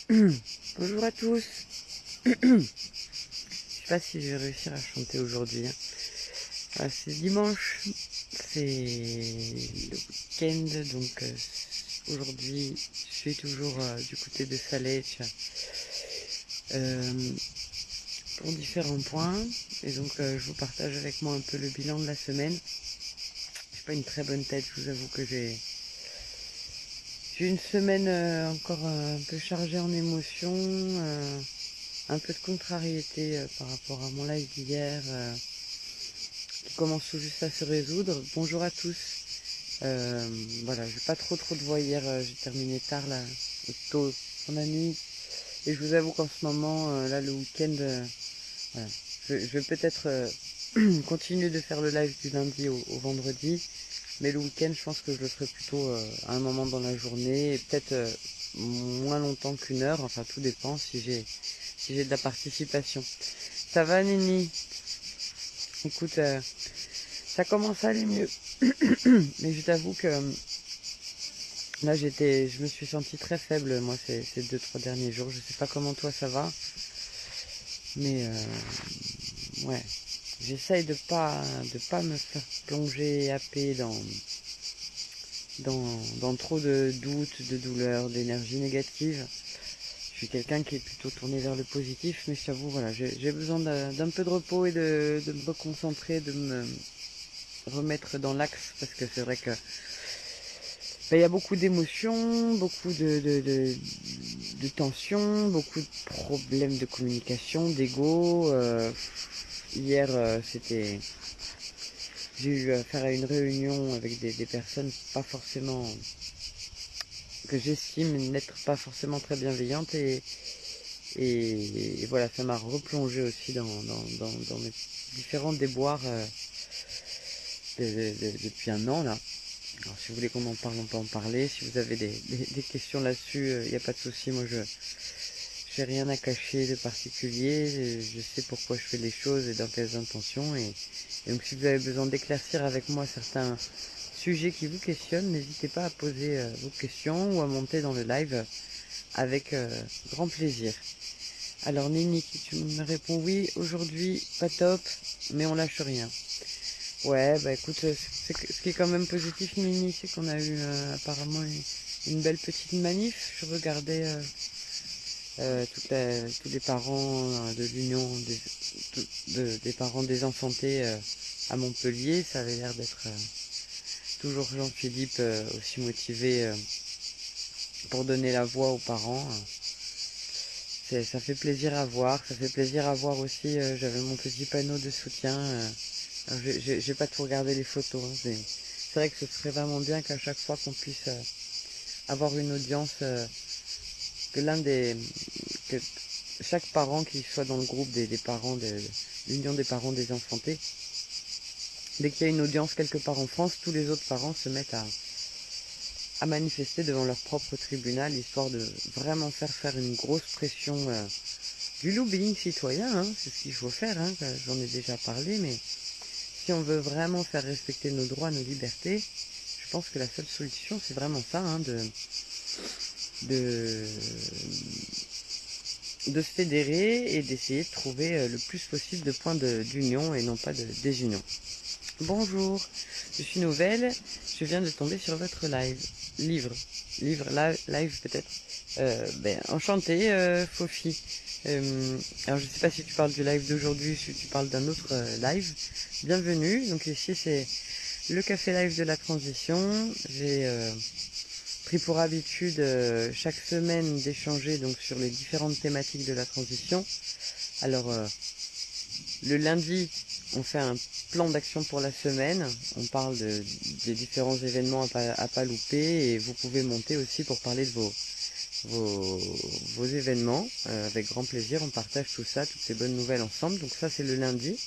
Bonjour à tous. Je sais pas si je vais réussir à chanter aujourd'hui, hein. Voilà, c'est dimanche, c'est le week-end, donc aujourd'hui je suis toujours du côté de Salèche euh, pour différents points. Et donc je vous partage avec moi un peu le bilan de la semaine. J'ai pas une très bonne tête, je vous avoue que j'ai une semaine encore un peu chargée en émotions, un peu de contrariété par rapport à mon live d'hier qui commence tout juste à se résoudre. Bonjour à tous. Voilà, j'ai pas trop de voix hier, j'ai terminé tard là, tôt dans la nuit. Et je vous avoue qu'en ce moment, là le week-end, voilà, je vais peut-être continuer de faire le live du lundi au vendredi. Mais le week-end, je pense que je le ferai plutôt à un moment dans la journée, et peut-être moins longtemps qu'une heure, enfin tout dépend si j'ai de la participation. Ça va Nini? Écoute, ça commence à aller mieux. Mais je t'avoue que là je me suis sentie très faible moi ces 2-3 derniers jours. Je sais pas comment toi ça va, mais ouais, j'essaye de pas me faire plonger happer dans trop de doutes, de douleurs, d'énergie négative. Je suis quelqu'un qui est plutôt tourné vers le positif, mais je t'avoue, voilà, j'ai besoin d'un peu de repos et de me reconcentrer, de me remettre dans l'axe, parce que c'est vrai que ben, y a beaucoup d'émotions, beaucoup de tensions, beaucoup de problèmes de communication, d'ego. Hier, j'ai eu affaire à une réunion avec des personnes pas forcément que j'estime n'être pas forcément très bienveillantes et voilà, ça m'a replongé aussi dans mes différents déboires depuis un an là. Alors si vous voulez qu'on en parle, on peut en parler. Si vous avez des questions là-dessus, il n'y a pas de souci. Moi, je n'ai rien à cacher de particulier. Je sais pourquoi je fais les choses et dans quelles intentions. Et donc si vous avez besoin d'éclaircir avec moi certains sujets qui vous questionnent, n'hésitez pas à poser vos questions ou à monter dans le live avec grand plaisir. Alors Nini, tu me réponds oui, aujourd'hui pas top, mais on lâche rien. Ouais, bah écoute, ce qui est quand même positif, Mimi, c'est qu'on a eu apparemment une belle petite manif. Je regardais tous les parents de l'union des parents désenchantés à Montpellier. Ça avait l'air d'être toujours Jean-Philippe aussi motivé pour donner la voix aux parents. Ça fait plaisir à voir. Ça fait plaisir à voir aussi, j'avais mon petit panneau de soutien. Alors, j'ai pas tout regardé les photos, hein, c'est vrai que ce serait vraiment bien qu'à chaque fois qu'on puisse avoir une audience, que que chaque parent qui soit dans le groupe des parents de l'union des parents désenchantés, dès qu'il y a une audience quelque part en France, tous les autres parents se mettent à manifester devant leur propre tribunal, histoire de vraiment faire une grosse pression, du lobbying citoyen, hein, c'est ce qu'il faut faire, hein, j'en ai déjà parlé, mais si on veut vraiment faire respecter nos droits, nos libertés, je pense que la seule solution, c'est vraiment ça, hein, de, de se fédérer et d'essayer de trouver le plus possible de points d'union et non pas de désunion. Bonjour, je suis nouvelle, je viens de tomber sur votre livre, live peut-être. Enchanté, Fofi. Alors je sais pas si tu parles du live d'aujourd'hui, si tu parles d'un autre live. Bienvenue, donc ici c'est le café live de la transition. J'ai pris pour habitude chaque semaine d'échanger donc sur les différentes thématiques de la transition. Alors le lundi, on fait un plan d'action pour la semaine. On parle des différents événements à pas louper et vous pouvez monter aussi pour parler de vos événements. Avec grand plaisir, on partage tout ça, toutes ces bonnes nouvelles ensemble. Donc ça, c'est le lundi,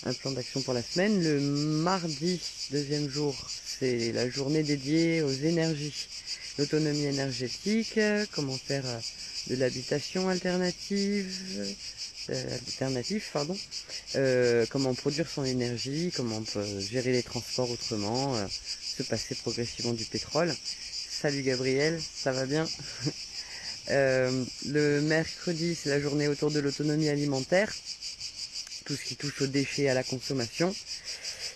un plan d'action pour la semaine. Le mardi, deuxième jour, c'est la journée dédiée aux énergies, l'autonomie énergétique, comment faire de l'habitation alternatif, pardon, comment produire son énergie, comment on peut gérer les transports autrement, se passer progressivement du pétrole. Salut Gabriel, ça va bien? Le mercredi, c'est la journée autour de l'autonomie alimentaire, tout ce qui touche aux déchets et à la consommation.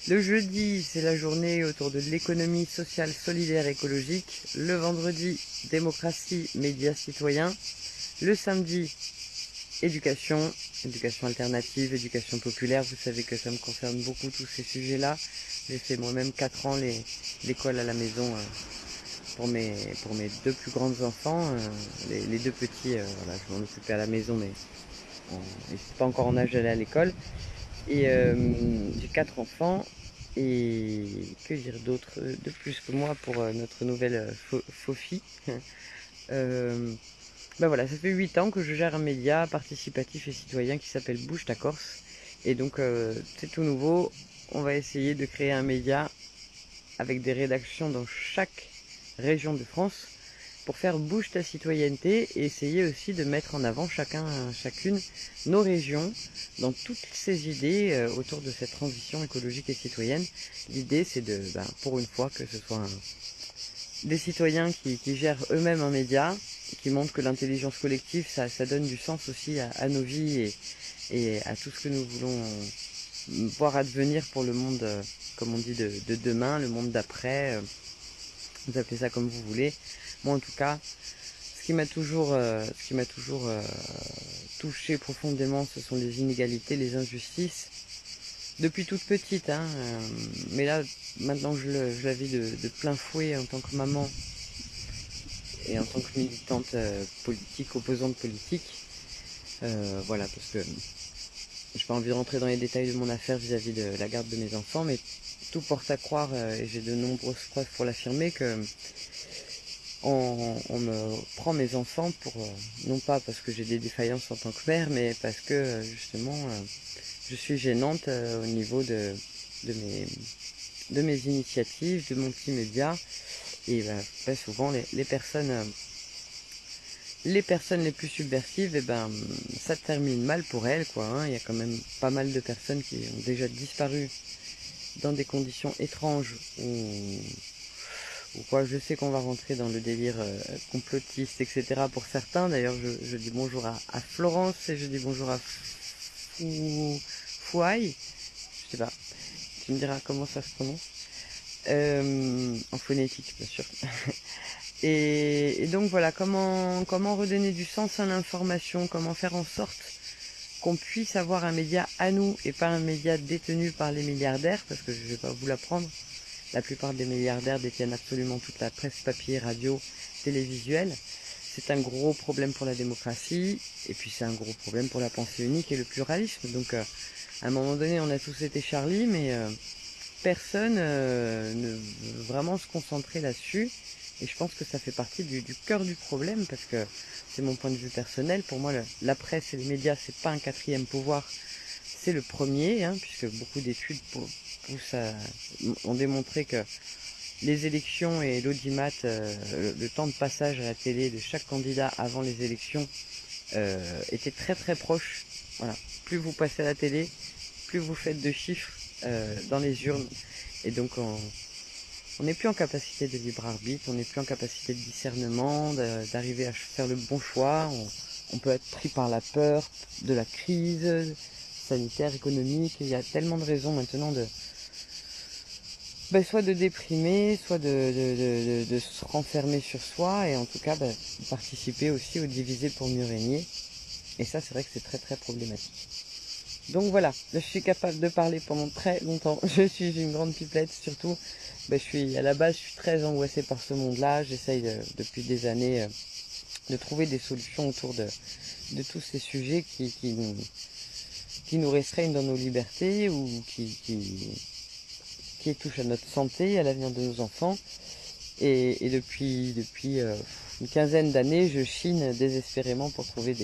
Le jeudi, c'est la journée autour de l'économie sociale, solidaire, écologique. Le vendredi, démocratie, médias citoyens. Le samedi, éducation, éducation alternative, éducation populaire. Vous savez que ça me concerne beaucoup tous ces sujets-là. J'ai fait moi-même 4 ans l'école à la maison pour mes 2 plus grands enfants. Les 2 petits, voilà, je m'en occupais à la maison, mais ils n'étaient pas encore en âge d'aller à l'école. Et j'ai 4 enfants. Et que dire d'autre de plus que moi pour notre nouvelle Fofi. Ben voilà, ça fait 8 ans que je gère un média participatif et citoyen qui s'appelle Bouge ta Corse. Et donc c'est tout nouveau. On va essayer de créer un média avec des rédactions dans chaque région de France pour faire bouge ta citoyenneté et essayer aussi de mettre en avant chacune nos régions dans toutes ces idées autour de cette transition écologique et citoyenne. L'idée c'est de, pour une fois, que ce soit des citoyens qui gèrent eux-mêmes un média, qui montrent que l'intelligence collective, ça donne du sens aussi à nos vies et à tout ce que nous voulons voir advenir pour le monde, comme on dit, de demain, le monde d'après. Vous appelez ça comme vous voulez. Moi en tout cas, ce qui m'a toujours touché profondément, ce sont les inégalités, les injustices. Depuis toute petite, hein, mais là, maintenant je la vis de plein fouet en tant que maman et en tant que militante politique, opposante politique. Voilà, parce que j'ai pas envie de rentrer dans les détails de mon affaire vis-à-vis de la garde de mes enfants, mais tout porte à croire, et j'ai de nombreuses preuves pour l'affirmer, que on me prend mes enfants pour, non pas parce que j'ai des défaillances en tant que mère, mais parce que justement je suis gênante au niveau de mes initiatives, de mon petit média. Et souvent les personnes les plus subversives, ça termine mal pour elles, quoi, hein. Il y a quand même pas mal de personnes qui ont déjà disparu dans des conditions étranges ou quoi. Je sais qu'on va rentrer dans le délire complotiste, etc. pour certains. D'ailleurs, je dis bonjour à Florence et je dis bonjour à Fouaille. Je sais pas. Tu me diras comment ça se prononce. En phonétique, bien sûr. Et donc voilà, comment redonner du sens à l'information, comment faire en sorte qu'on puisse avoir un média à nous et pas un média détenu par les milliardaires, parce que je ne vais pas vous l'apprendre, la plupart des milliardaires détiennent absolument toute la presse papier, radio, télévisuelle. C'est un gros problème pour la démocratie, et puis c'est un gros problème pour la pensée unique et le pluralisme. Donc à un moment donné, on a tous été Charlie, mais personne ne veut vraiment se concentrer là-dessus. Et je pense que ça fait partie du cœur du problème, parce que c'est mon point de vue personnel. Pour moi, la presse et les médias, c'est pas un quatrième pouvoir, c'est le premier, hein, puisque beaucoup d'études ont démontré que les élections et l'audimat, le temps de passage à la télé de chaque candidat avant les élections était très très proche. Voilà. Plus vous passez à la télé, plus vous faites de chiffres dans les urnes. Et donc on n'est plus en capacité de libre arbitre, on n'est plus en capacité de discernement, d'arriver à faire le bon choix. On peut être pris par la peur de la crise sanitaire, économique. Il y a tellement de raisons maintenant soit de déprimer, soit de se renfermer sur soi, et en tout cas participer aussi au diviser pour mieux régner. Et ça, c'est vrai que c'est très très problématique. Donc voilà, je suis capable de parler pendant très longtemps. Je suis une grande pipelette, surtout. À la base, je suis très angoissée par ce monde-là. J'essaye depuis des années de trouver des solutions autour de tous ces sujets qui nous restreignent dans nos libertés ou qui touchent à notre santé, à l'avenir de nos enfants. Et depuis une quinzaine d'années, je chine désespérément pour trouver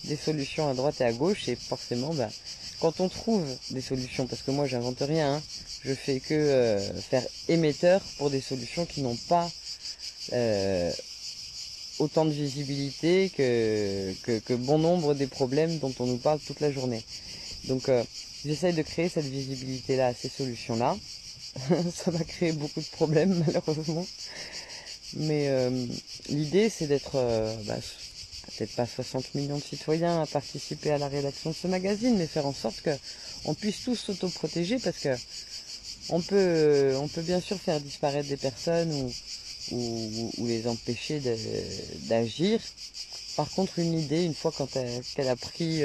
des solutions à droite et à gauche. Et forcément, quand on trouve des solutions, parce que moi j'invente rien, hein, je fais que faire émetteur pour des solutions qui n'ont pas autant de visibilité que bon nombre des problèmes dont on nous parle toute la journée. Donc j'essaye de créer cette visibilité-là à ces solutions-là. Ça va créer beaucoup de problèmes malheureusement. Mais l'idée c'est d'être peut-être pas 60 millions de citoyens à participer à la rédaction de ce magazine, mais faire en sorte que on puisse tous s'autoprotéger, parce que on peut bien sûr faire disparaître des personnes ou les empêcher d'agir. Par contre, une idée, une fois qu'elle a pris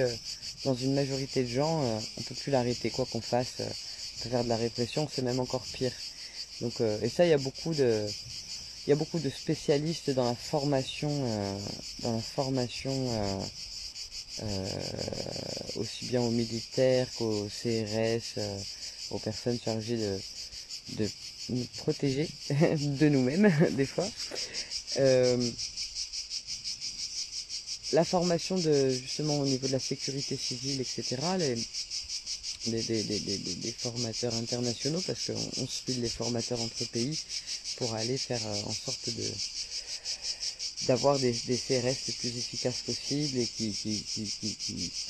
dans une majorité de gens, on peut plus l'arrêter, quoi qu'on fasse. On peut faire de la répression, c'est même encore pire. Donc, et ça, il y a beaucoup de spécialistes dans la formation, aussi bien aux militaires qu'aux CRS, aux personnes chargées de nous protéger de nous-mêmes, des fois. La formation justement au niveau de la sécurité civile, etc., des formateurs internationaux, parce qu'on suit les formateurs entre pays pour aller faire en sorte d'avoir des CRS les plus efficaces possibles et qui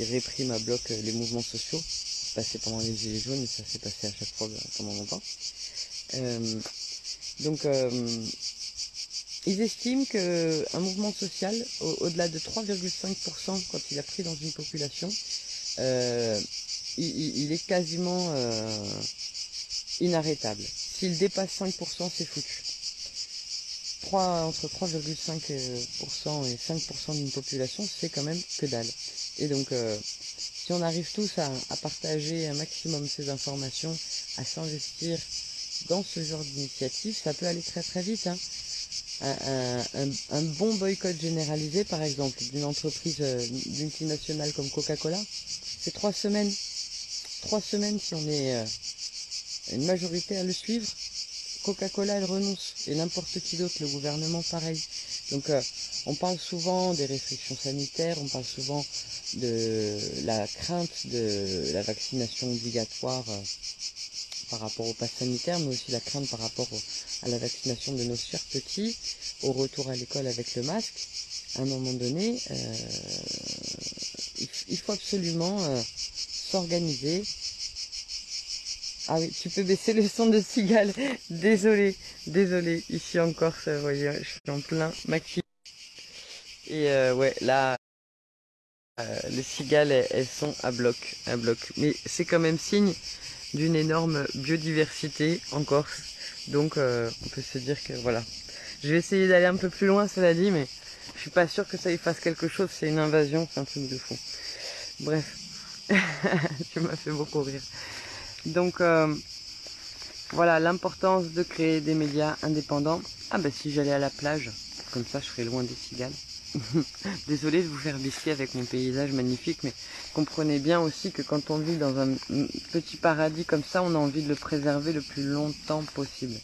répriment à bloc les mouvements sociaux. C'est passé pendant les Gilets jaunes, et ça s'est passé à chaque fois pendant longtemps. Ils estiment qu'un mouvement social, au-delà de 3,5% quand il a pris dans une population, il est quasiment inarrêtable. S'il dépasse 5%, c'est foutu. Entre 3,5% et 5% d'une population, c'est quand même que dalle. Et donc, si on arrive tous à partager un maximum ces informations, à s'investir dans ce genre d'initiative, ça peut aller très très vite, hein. Un bon boycott généralisé, par exemple, d'une entreprise multinationale comme Coca-Cola, c'est 3 semaines. 3 semaines, si on est une majorité à le suivre, Coca-Cola, elle renonce. Et n'importe qui d'autre, le gouvernement, pareil. Donc, on parle souvent des restrictions sanitaires, on parle souvent de la crainte de la vaccination obligatoire par rapport au pass sanitaire, mais aussi la crainte par rapport à la vaccination de nos chers petits, au retour à l'école avec le masque. À un moment donné, il faut absolument s'organiser. Ah oui, tu peux baisser le son de cigale. Désolé, ici en Corse, vous voyez, je suis en plein maquis. Et ouais, là, les cigales, elles sont à bloc. Mais c'est quand même signe d'une énorme biodiversité en Corse. Donc on peut se dire que voilà. Je vais essayer d'aller un peu plus loin, cela dit, mais je suis pas sûre que ça y fasse quelque chose. C'est une invasion, c'est un truc de fou. Bref, tu m'as fait beaucoup rire. Donc voilà, l'importance de créer des médias indépendants. Ah bah si j'allais à la plage, comme ça je serais loin des cigales. Désolée de vous faire bisquer avec mon paysage magnifique, mais comprenez bien aussi que quand on vit dans un petit paradis comme ça, on a envie de le préserver le plus longtemps possible.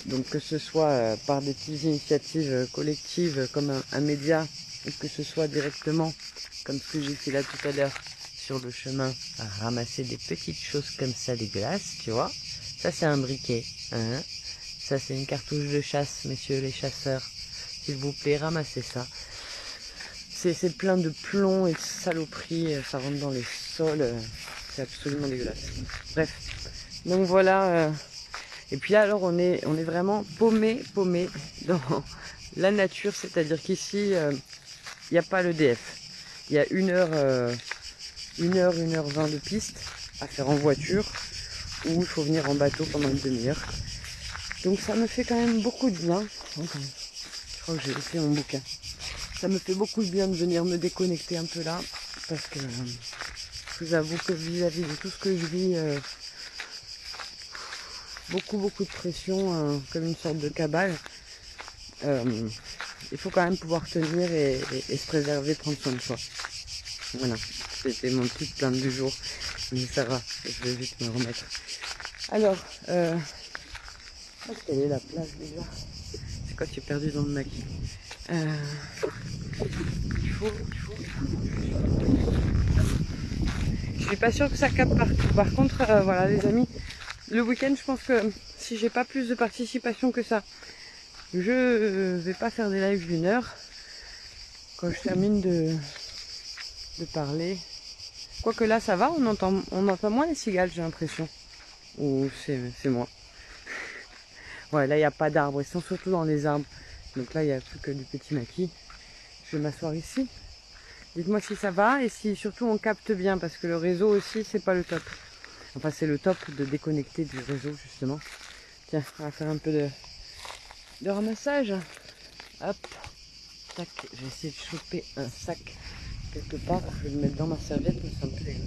Donc que ce soit par des petites initiatives collectives comme un média, ou que ce soit directement, comme ce que j'ai fait là tout à l'heure, sur le chemin, à ramasser des petites choses comme ça dégueulasses, tu vois. Ça c'est un briquet, hein. Ça c'est une cartouche de chasse, messieurs les chasseurs. S'il vous plaît, ramassez ça. C'est plein de plomb et de saloperies, ça rentre dans les sols, c'est absolument dégueulasse. Bref, donc voilà. Et puis là, alors, on est vraiment paumé dans la nature, c'est-à-dire qu'ici, il n'y a pas l'EDF. Il y a 1h20 de piste à faire en voiture, ou il faut venir en bateau pendant une demi-heure. Donc ça me fait quand même beaucoup de bien. Je crois que j'ai laissé mon bouquin. Ça me fait beaucoup de bien de venir me déconnecter un peu là, parce que je vous avoue que vis-à-vis de tout ce que je vis, beaucoup de pression, comme une sorte de cabale. Il faut quand même pouvoir tenir et se préserver, prendre soin de soi. Voilà, c'était mon petit plainte du jour, mais ça va, je vais vite me remettre. Alors, quelle est la plage déjà? C'est quoi, tu es perdu dans le maquis? Je suis pas sûre que ça capte partout. Par contre, voilà les amis, le week-end, je pense que si j'ai pas plus de participation que ça, je vais pas faire des lives d'une heure. Quand je termine de parler. Quoique là, ça va, on entend moins les cigales, j'ai l'impression. Ou c'est moi. Ouais, là, il n'y a pas d'arbres. Ils sont surtout dans les arbres. Donc là, il n'y a plus que du petit maquis. Je vais m'asseoir ici. Dites-moi si ça va et si surtout on capte bien parce que le réseau aussi c'est pas le top. Enfin c'est le top de déconnecter du réseau justement. Tiens, on va faire un peu de ramassage. Hop, tac, je vais essayer de choper un sac quelque part. Je vais le mettre dans ma serviette mais c'est un peu dégueu.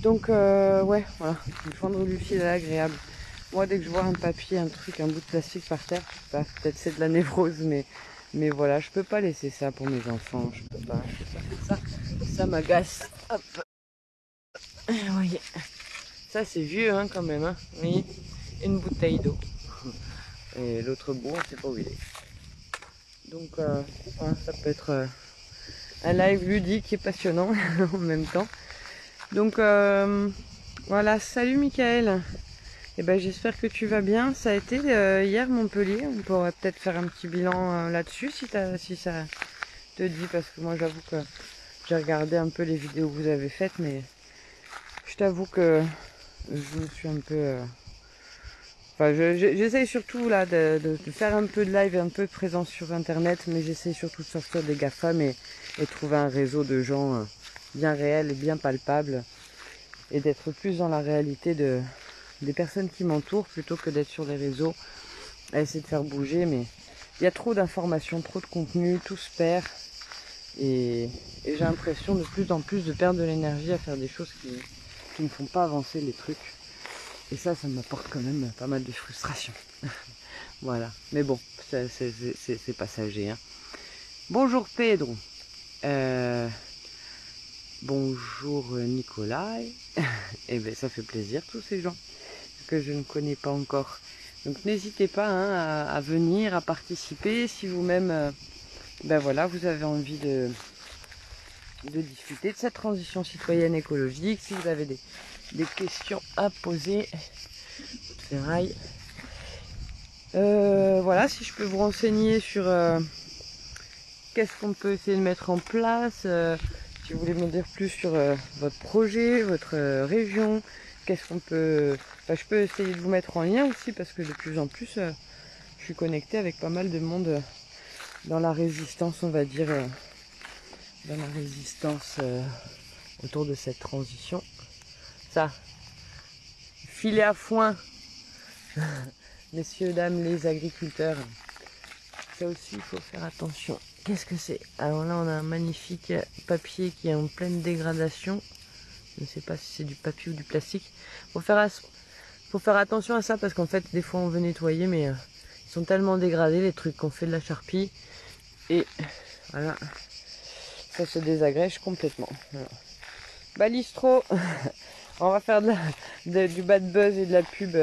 Donc ouais, voilà, une joindre l'utile à l'agréable. Moi dès que je vois un papier, un truc, un bout de plastique par terre, je sais pas, peut-être c'est de la névrose mais voilà, je peux pas laisser ça pour mes enfants, je peux pas faire ça. Ça m'agace. Hop. Vous voyez. Ça c'est vieux hein, quand même. Hein. Vous voyez, une bouteille d'eau. Et l'autre bout, on ne sait pas où il est. Donc voilà, ça peut être un live ludique et passionnant en même temps. Donc voilà, salut Michael. Et ben j'espère que tu vas bien. Ça a été hier Montpellier. On pourrait peut-être faire un petit bilan là-dessus si ça te dit, parce que moi j'avoue que j'ai regardé un peu les vidéos que vous avez faites, mais je t'avoue que je me suis un peu... Enfin, j'essaye surtout là de faire un peu de live, un peu de présence sur internet, mais j'essaye surtout de sortir des GAFAM et trouver un réseau de gens bien réels et bien palpables, et d'être plus dans la réalité des personnes qui m'entourent plutôt que d'être sur les réseaux à essayer de faire bouger. Mais il y a trop d'informations, trop de contenu, tout se perd, et j'ai l'impression de plus en plus de perdre de l'énergie à faire des choses qui ne font pas avancer les trucs. Et ça m'apporte quand même pas mal de frustration. Voilà. Mais bon, c'est passager. Hein. Bonjour Pedro. Bonjour Nicolas. Eh bien, ça fait plaisir, tous ces gens que je ne connais pas encore. Donc n'hésitez pas hein, à venir, à participer. Si vous-même, ben voilà, vous avez envie de discuter de cette transition citoyenne écologique. Si vous avez des questions à poser, ferraille. Voilà, si je peux vous renseigner sur qu'est-ce qu'on peut essayer de mettre en place, si vous voulez me dire plus sur votre projet, votre région, qu'est-ce qu'on peut... Enfin, je peux essayer de vous mettre en lien aussi, parce que de plus en plus, je suis connectée avec pas mal de monde dans la résistance, on va dire, dans la résistance autour de cette transition. Ça, filet à foin, messieurs, dames, les agriculteurs. Ça aussi, il faut faire attention. Qu'est-ce que c'est? Alors là, on a un magnifique papier qui est en pleine dégradation. Je ne sais pas si c'est du papier ou du plastique. Faut faire attention à ça, parce qu'en fait, des fois, on veut nettoyer, mais ils sont tellement dégradés, les trucs qu'on fait de la charpie. Et voilà, ça se désagrège complètement. Voilà. Balistro, on va faire du bad buzz et de la pub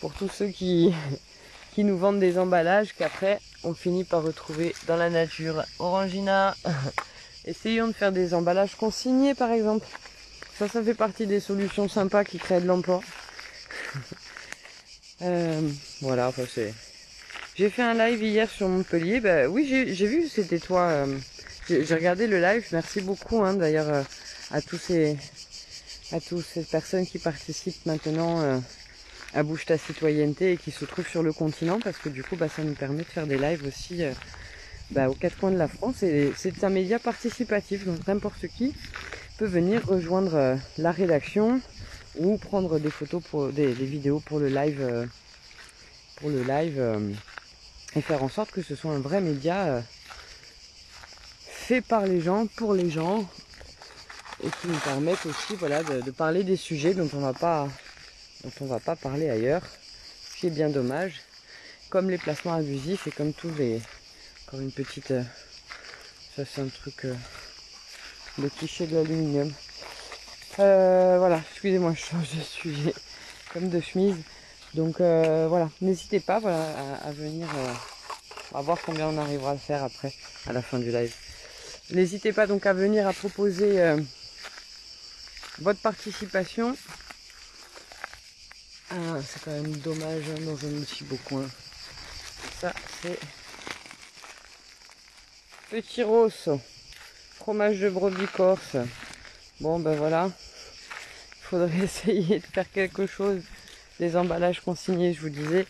pour tous ceux qui nous vendent des emballages qu'après on finit par retrouver dans la nature. Orangina, essayons de faire des emballages consignés par exemple. Ça fait partie des solutions sympas qui créent de l'emploi. Voilà, enfin c'est... J'ai fait un live hier sur Montpellier. Bah, oui, j'ai vu que c'était toi. J'ai regardé le live. Merci beaucoup hein, d'ailleurs à toutes ces personnes qui participent maintenant à Bouge ta citoyenneté et qui se trouvent sur le continent, parce que du coup ça nous permet de faire des lives aussi aux quatre coins de la France, et c'est un média participatif, donc n'importe qui peut venir rejoindre la rédaction ou prendre des photos pour des vidéos pour le live et faire en sorte que ce soit un vrai média fait par les gens, pour les gens, et qui nous permettent aussi voilà, de parler des sujets dont on va pas parler ailleurs, ce qui est bien dommage, comme les placements abusifs et comme tous les... Encore une petite... ça c'est un truc de cliché de l'aluminium. Voilà, excusez-moi, je change de sujet comme de chemise. Donc voilà, n'hésitez pas voilà, à venir, on va voir combien on arrivera à le faire après, à la fin du live. N'hésitez pas donc à venir, à proposer votre participation. Ah, c'est quand même dommage hein, dans un outil beau coin. Ça c'est petit rosso, fromage de brebis corse. Bon ben voilà, il faudrait essayer de faire quelque chose. Les emballages consignés, je vous disais,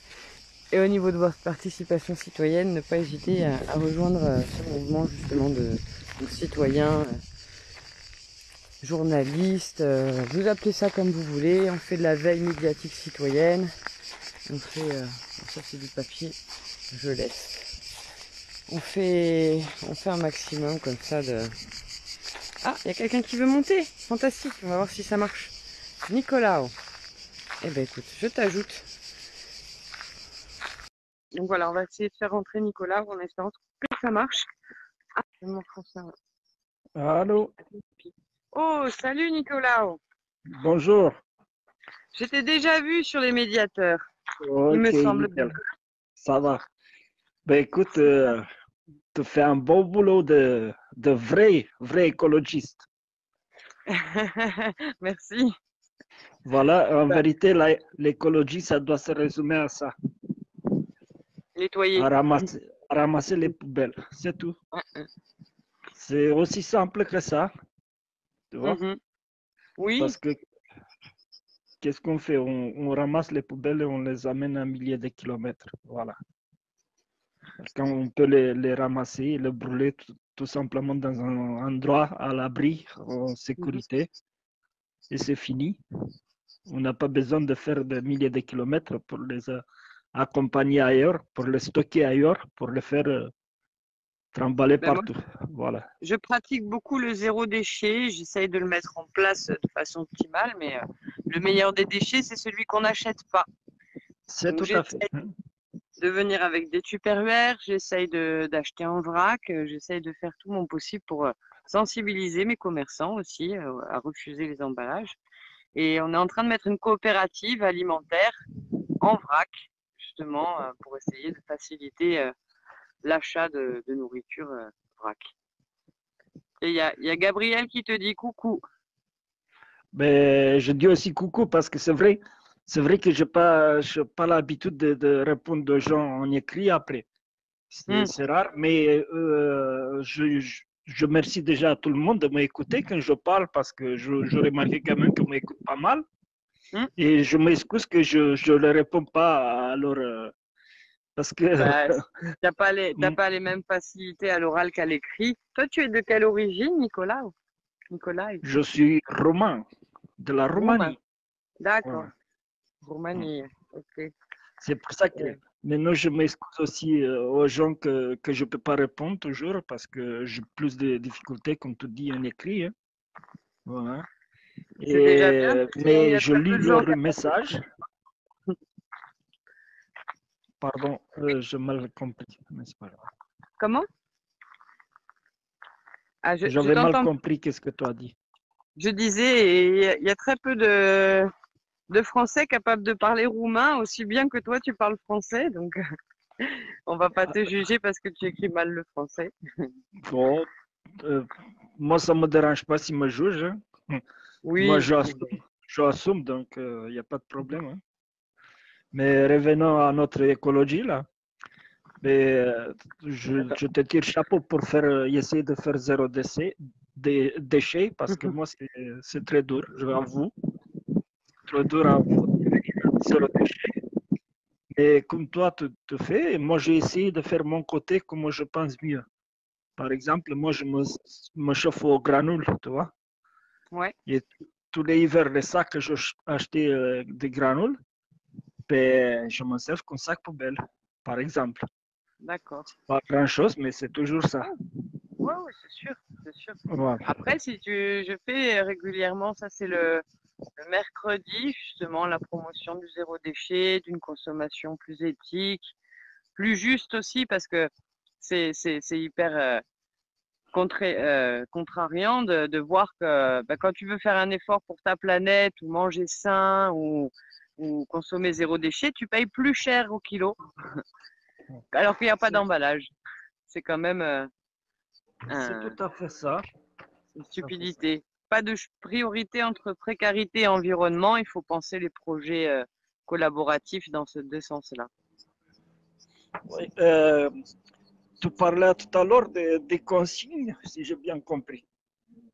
Et au niveau de votre participation citoyenne, ne pas hésiter à rejoindre ce mouvement justement de citoyens, journalistes, vous appelez ça comme vous voulez. On fait de la veille médiatique citoyenne. On fait, ça c'est du papier, je laisse. On fait un maximum comme ça de... Ah, il y a quelqu'un qui veut monter. Fantastique, on va voir si ça marche. Nicolas. Eh ben écoute, je t'ajoute. Donc voilà, on va essayer de faire rentrer Nicolas en espérant que ça marche. Ah, je vais montrer ça. Allô, Oh, salut Nicolas. bonjour. Je t'ai déjà vu sur les médiateurs, il me Ok, semble bien. nickel. Ça va. Ben écoute, tu fais un bon boulot de vrai écologiste. Merci. Voilà, en Bah, vérité, l'écologie, ça doit se résumer à ça, nettoyer. à ramasser les poubelles, c'est tout. Ouais. C'est aussi simple que ça, tu vois, Mhm. Oui, parce que qu'est-ce qu'on fait? On ramasse les poubelles et on les amène à milliers de kilomètres. Voilà. Quand on peut les ramasser et les brûler tout simplement dans un endroit à l'abri, en mhm. sécurité, et c'est fini. On n'a pas besoin de faire des milliers de kilomètres pour les accompagner ailleurs, pour les stocker ailleurs, pour les faire trimballer Ben moi, partout. Voilà. je pratique beaucoup le zéro déchet. J'essaye de le mettre en place de façon optimale, mais le meilleur des déchets, c'est celui qu'on n'achète pas. C'est Donc tout à fait. j'essaye de venir avec des tupperwares, j'essaye d'acheter en vrac, j'essaye de faire tout mon possible pour sensibiliser mes commerçants aussi à refuser les emballages. Et on est en train de mettre une coopérative alimentaire en vrac, justement, pour essayer de faciliter l'achat de nourriture vrac. Et il y a Gabriel qui te dit coucou. Mais je dis aussi coucou parce que c'est vrai que je n'ai pas l'habitude de répondre aux gens en écrit après. Hmm. C'est rare, mais je remercie déjà à tout le monde de m'écouter quand je parle parce que je remarque quand même qu'on m'écoute pas mal. Hmm. Et je m'excuse que je ne réponds pas alors parce que Bah, t'as pas les mêmes facilités à l'oral qu'à l'écrit. Toi, tu es de quelle origine, Nicolas? Nicolas, je suis romain de la roumain. Roumanie. D'accord. Voilà. Roumanie. Ok. C'est pour ça que maintenant je m'excuse aussi aux gens que je ne peux pas répondre toujours parce que j'ai plus de difficultés, comme tu dis, en écrit. Hein. Voilà. C'est déjà bien. Tu sais, il y Mais a je très lis peu de gens leurs capables de messages. Pardon, j'ai mal compris. Mais c'est pas grave. Comment? Ah, je J'avais mal t'entends. compris qu'est-ce que tu as dit. Je disais, il y a très peu de Français capables de parler roumain aussi bien que toi tu parles français, donc on va pas te juger parce que tu écris mal le français. Bon, euh, moi, ça ne me dérange pas s'ils me jugent. Hein. Moi, Oui, j'assume, donc il n'y a pas de problème. Hein. Mais revenons à notre écologie, là. Mais, je te tire chapeau pour essayer de faire zéro déchet parce que moi, c'est très dur, je l'avoue. Très dur à zéro déchet. Et comme toi, tu fais, moi, j'ai essayé de faire mon côté comme je pense mieux. Par exemple, moi, me chauffe au granule, tu vois. ouais, Et tous les hivers, les sacs que j'ai acheté des granules, ben, je m'en sers comme sac poubelle, par exemple. d'accord. Pas grand-chose, mais c'est toujours ça. Ouais, ouais, c'est sûr, c'est sûr. Voilà. Après, si je fais régulièrement, ça c'est le mercredi, justement, la promotion du zéro déchet, d'une consommation plus éthique, plus juste aussi, parce que c'est hyper contrariant de voir que bah, quand tu veux faire un effort pour ta planète ou manger sain ou consommer zéro déchet, tu payes plus cher au kilo alors qu'il n'y a pas d'emballage. C'est quand même C'est tout un- à fait ça. une Tout à fait ça. stupidité. Pas de priorité entre précarité et environnement, il faut penser les projets collaboratifs dans ce deux sens-là. Oui, tu parlais tout à l'heure des consignes, si j'ai bien compris.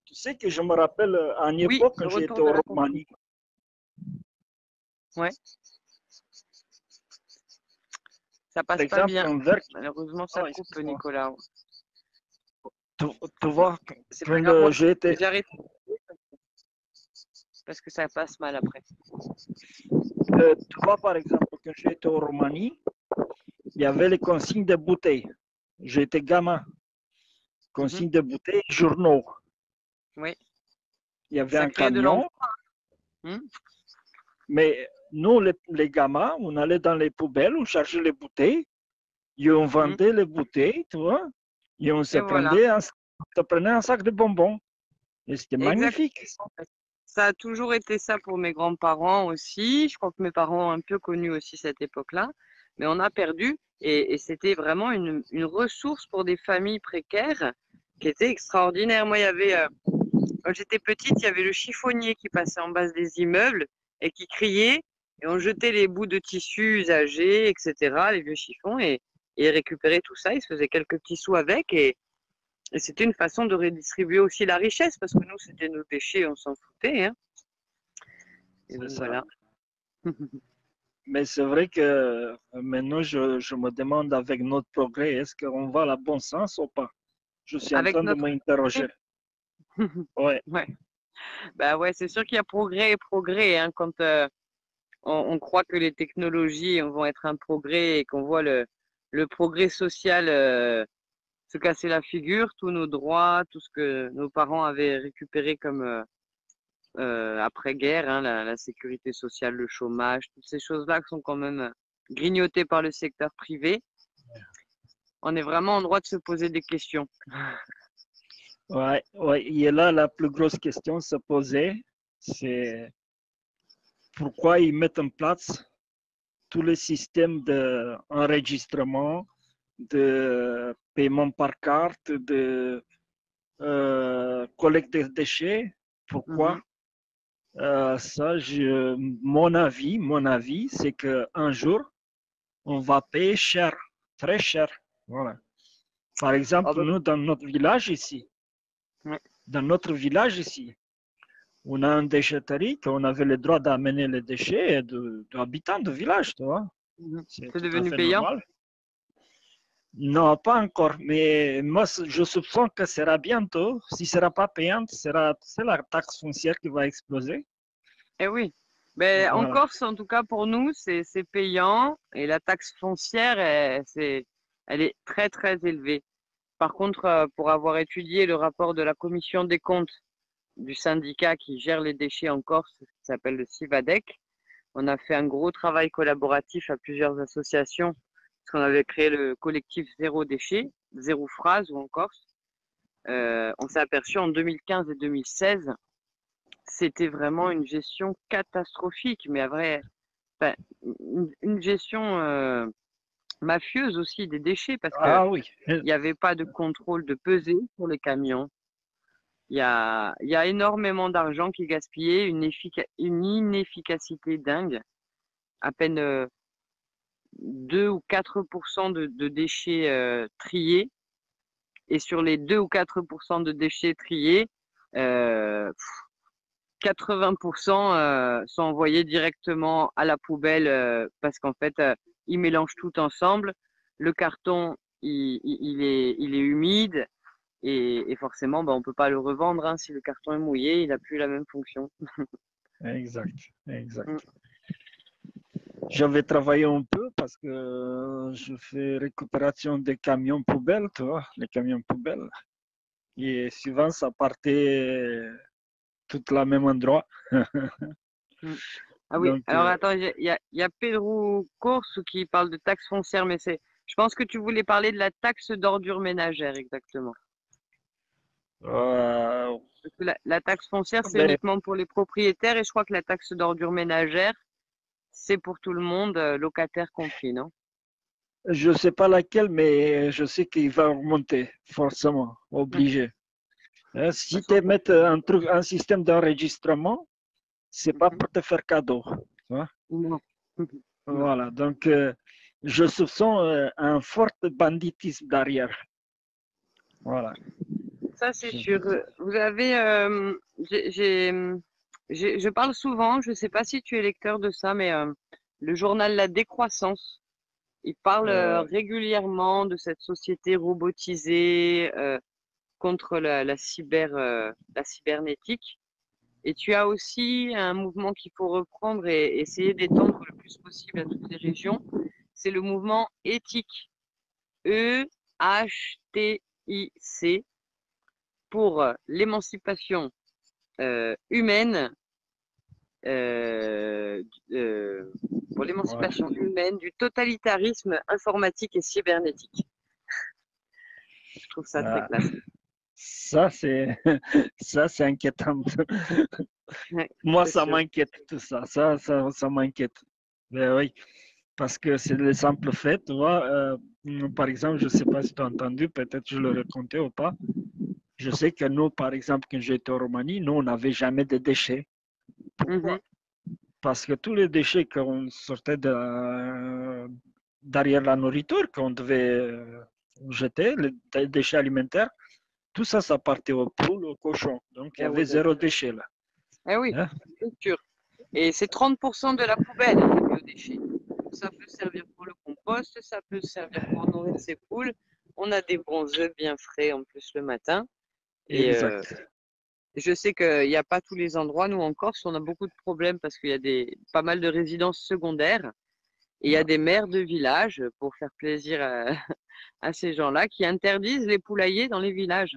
Tu sais que je me rappelle à une Oui, époque le quand j'étais retour de en la consigne. Roumanie. Ouais. Ça Par passe pas exemple, bien. un verre. Malheureusement, ça Oh, coupe, excuse-moi. Nicolas. Tu vois, C'est pas quand grave, moi, j'ai été. j'ai arrêté parce que ça passe mal après. Tu vois, par exemple, quand j'ai été en Roumanie, il y avait les consignes de bouteilles. J'étais gamin. Mhm. Consignes de bouteilles, journaux. Oui, Il y avait ça un crée de camion, l'emploi. Hmm. mais nous, les gamins, on allait dans les poubelles, on chargeait les bouteilles, et on Hmm. vendait les bouteilles, tu vois, et Et voilà, on se prenait un sac de bonbons. Et c'était exactement. magnifique. Ça a toujours été ça pour mes grands-parents aussi. Je crois que mes parents ont un peu connu aussi cette époque-là, mais on a perdu et c'était vraiment une ressource pour des familles précaires qui était extraordinaire. Moi, il y avait, quand j'étais petite, il y avait le chiffonnier qui passait en bas des immeubles et qui criait et on jetait les bouts de tissu usagés, etc., les vieux chiffons et récupérait tout ça. Il se faisait quelques petits sous avec et c'était une façon de redistribuer aussi la richesse parce que nous, c'était nos déchets, on s'en foutait, hein. Et C'est donc ça. voilà. Mais c'est vrai que maintenant, je me demande avec notre progrès, est-ce qu'on va à bon sens ou pas? Je suis en Avec train de notre m'interroger. Ouais, ouais. Bah ouais, c'est sûr qu'il y a progrès et progrès, hein, quand on croit que les technologies vont être un progrès et qu'on voit le progrès social se casser la figure, tous nos droits, tout ce que nos parents avaient récupéré comme après-guerre, hein, la sécurité sociale, le chômage, toutes ces choses-là qui sont quand même grignotées par le secteur privé. On est vraiment en droit de se poser des questions. ouais, ouais. Et là, la plus grosse question se poser, c'est pourquoi ils mettent en place tous les systèmes d'enregistrement, de paiement par carte, de collecte des déchets. Pourquoi? Mhm. Ça, mon avis, c'est qu'un jour, on va payer cher, très cher. Voilà. Par Ah exemple, bah, nous, ouais. dans notre village ici, on a une déchetterie qu'on avait le droit d'amener les déchets de habitants du village, tu vois. Mhm. C'est C'est tout à devenu fait payant? normal. Non, pas encore, mais moi, je soupçonne que ce sera bientôt. Si ce ne sera pas payant, c'est la taxe foncière qui va exploser. Eh oui. Ben, en Voilà. Corse, en tout cas pour nous, c'est payant et la taxe foncière, elle est très très élevée. Par contre, pour avoir étudié le rapport de la commission des comptes du syndicat qui gère les déchets en Corse, qui s'appelle le CIVADEC, on a fait un gros travail collaboratif à plusieurs associations, parce qu'on avait créé le collectif Zéro Déchet, Zéro Phrase ou en Corse. On s'est aperçu en 2015 et 2016, c'était vraiment une gestion catastrophique, mais à vrai, enfin, une gestion mafieuse aussi des déchets, parce que Ah oui. il n'y avait pas de contrôle de pesée pour les camions. Il y a énormément d'argent qui est gaspillé, une inefficacité dingue. À peine 2 ou 4% de déchets triés. Et sur les 2 ou 4% de déchets triés, euh, 80% sont envoyés directement à la poubelle parce qu'en fait, ils mélangent tout ensemble. Le carton, il est humide et forcément, bah, on peut pas le revendre, hein. Si le carton est mouillé, il n'a plus la même fonction. Exact, Mm. exact. J'avais travaillé un peu parce que je fais récupération des camions poubelles, tu vois, les camions poubelles. Et souvent, ça partait tout la même endroit. Mm. Ah oui, Donc, alors attends, il y a Pedro Corse qui parle de taxe foncière, mais je pense que tu voulais parler de la taxe d'ordure ménagère, exactement. euh, Parce que la taxe foncière, c'est ben, uniquement pour les propriétaires et je crois que la taxe d'ordure ménagère, c'est pour tout le monde, locataire compris, non? je ne sais pas laquelle, mais je sais qu'il va augmenter, forcément, Mm. De obligé. Hein, toute si façon, tu mets un système d'enregistrement, c'est pas mhm. pour te faire cadeau. Tu vois. Non. Non. Voilà, donc je soupçonne un fort banditisme derrière. Voilà. Ça, c'est sûr. Vous avez, je parle souvent, je ne sais pas si tu es lecteur de ça, mais le journal La Décroissance. Il parle Euh, régulièrement de cette société robotisée contre la cybernétique. Et tu as aussi un mouvement qu'il faut reprendre et essayer d'étendre le plus possible à toutes les régions. C'est le mouvement éthique. EHTIC pour l'émancipation humaine, euh, euh, pour ouais. l'émancipation humaine du totalitarisme informatique et cybernétique. Je trouve ça très Ah, classe. ça, c'est ça, c'est inquiétant. Ouais, Moi, c'est ça sûr. m'inquiète tout ça. Ça m'inquiète. Ben oui, parce que c'est le simple fait, tu vois. Par exemple, je ne sais pas si tu as entendu, peut-être je le racontais ou pas. Je sais que nous, par exemple, quand j'étais en Roumanie, nous, on n'avait jamais de déchets. Mhm. Pourquoi? Parce que tous les déchets qu'on sortait derrière la nourriture, qu'on devait jeter, les déchets alimentaires, tout ça, ça partait aux poules, aux cochons. Donc, il y Eh avait oui, zéro déchet là. eh oui, Hein? c'est sûr. Et c'est 30% de la poubelle, hein, les biodéchets. Ça peut servir pour le compost, ça peut servir pour nourrir ses poules. On a des bons œufs bien frais en plus le matin. Et Exact. je sais qu'il n'y a pas tous les endroits. Nous, en Corse, on a beaucoup de problèmes parce qu'il y a pas mal de résidences secondaires. Et il y a des maires de villages, pour faire plaisir à ces gens-là, qui interdisent les poulaillers dans les villages.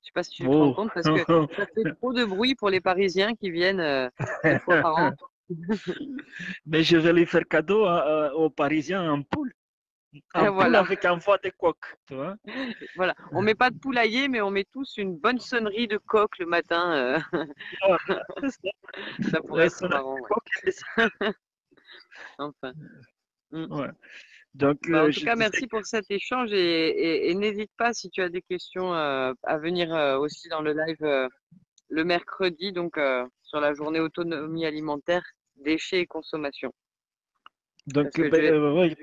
Je sais pas si tu te rends Oh. compte parce que ça fait trop de bruit pour les Parisiens qui viennent une fois par an. Mais je vais lui faire cadeau aux Parisiens en poule. Et En poule voilà, avec un foie de coq, tu vois. voilà. On met pas de poulailler, mais on met tous une bonne sonnerie de coq le matin. Voilà, Ça la pourrait être sonnerie marrant, de ouais. coq, elle est- Enfin. Mm. ouais. Donc, Bah, en tout je cas, disais merci pour cet échange et n'hésite pas si tu as des questions à venir aussi dans le live le mercredi, donc sur la journée autonomie alimentaire, déchets et consommation. Parce que je vais... oui,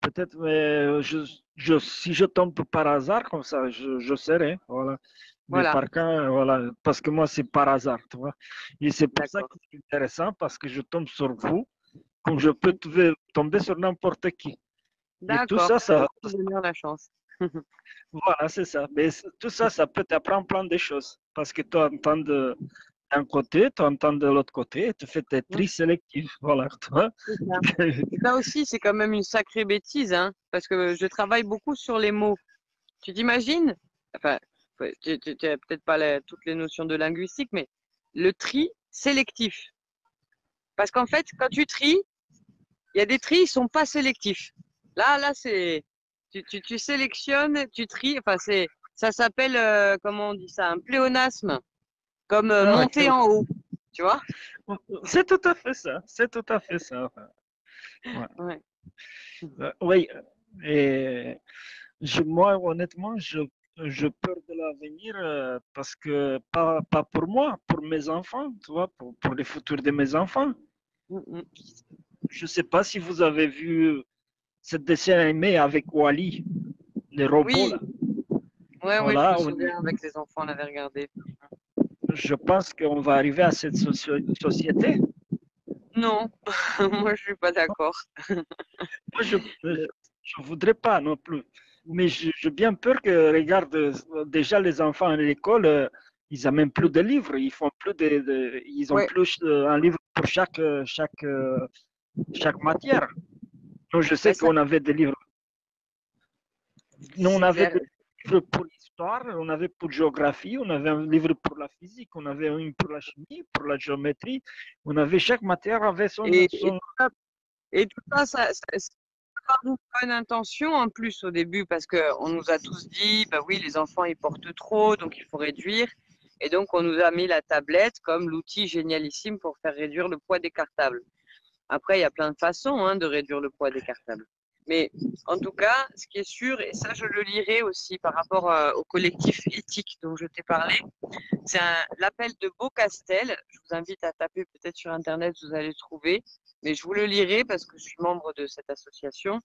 peut-être, mais si je tombe par hasard comme ça, je serai, voilà. Mais Voilà, par contre, voilà, parce que moi, c'est par hasard, tu vois. Et c'est pour ça que d'accord. c'est intéressant, parce que je tombe sur vous, comme je peux tomber sur n'importe qui. Et tout D'accord. ça, C'est tout bonheur la chance. voilà, c'est ça. Mais tout ça, ça peut t'apprendre plein de choses. Parce que tu entends d'un côté, tu entends de l'autre côté, tu fais tes Mm, tri sélectifs. Voilà, tu vois. c'est ça. Et ça aussi, c'est quand même une sacrée bêtise, hein, parce que je travaille beaucoup sur les mots. Tu t'imagines? Enfin, ouais, tu n'as peut-être pas toutes les notions de linguistique, mais le tri sélectif. Parce qu'en fait, quand tu tries, il y a des tris, ils sont pas sélectifs. Là, c'est tu sélectionnes, tu tries. Enfin, ça s'appelle comment on dit ça, un pléonasme, comme Ah ouais, monter en haut. Tu vois? c'est tout à fait ça. C'est tout à fait ça. Ouais. Ouais. Oui. Et moi, honnêtement, je peur de l'avenir parce que pas pour moi, pour mes enfants, tu vois, pour le futur de mes enfants. Mm, mm. Je ne sais pas si vous avez vu ce dessin animé avec Wally, les robots là. Oui, ouais, je me Voilà, souviens avec les enfants, on avait regardé. je pense qu'on va arriver à cette société. Non, moi je suis pas d'accord. Moi, je voudrais pas non plus. Mais j'ai bien peur que, regarde, déjà les enfants à l'école, ils n'ont même plus de livres. Ils font plus ils ont Ouais, plus un livre pour chaque matière. Nous, je ben sais ça qu'on avait des livres. Nous, on c'est avait clair. des livres pour l'histoire, on avait pour géographie, on avait un livre pour la physique, on avait un pour la chimie, pour la géométrie. On avait chaque matière avait Et, et son... tout ça, et tout ça, ça part d'une bonne intention en plus au début, parce qu'on nous a tous dit, bah oui, les enfants ils portent trop, donc il faut réduire. Et donc on nous a mis la tablette comme l'outil génialissime pour faire réduire le poids des cartables. Après, il y a plein de façons hein, de réduire le poids des cartables. Mais en tout cas, ce qui est sûr, et ça je le lirai aussi par rapport au collectif éthique dont je t'ai parlé, c'est l'appel de Beaucastel. Je vous invite à taper peut-être sur Internet, vous allez le trouver. Mais je vous le lirai parce que je suis membre de cette association.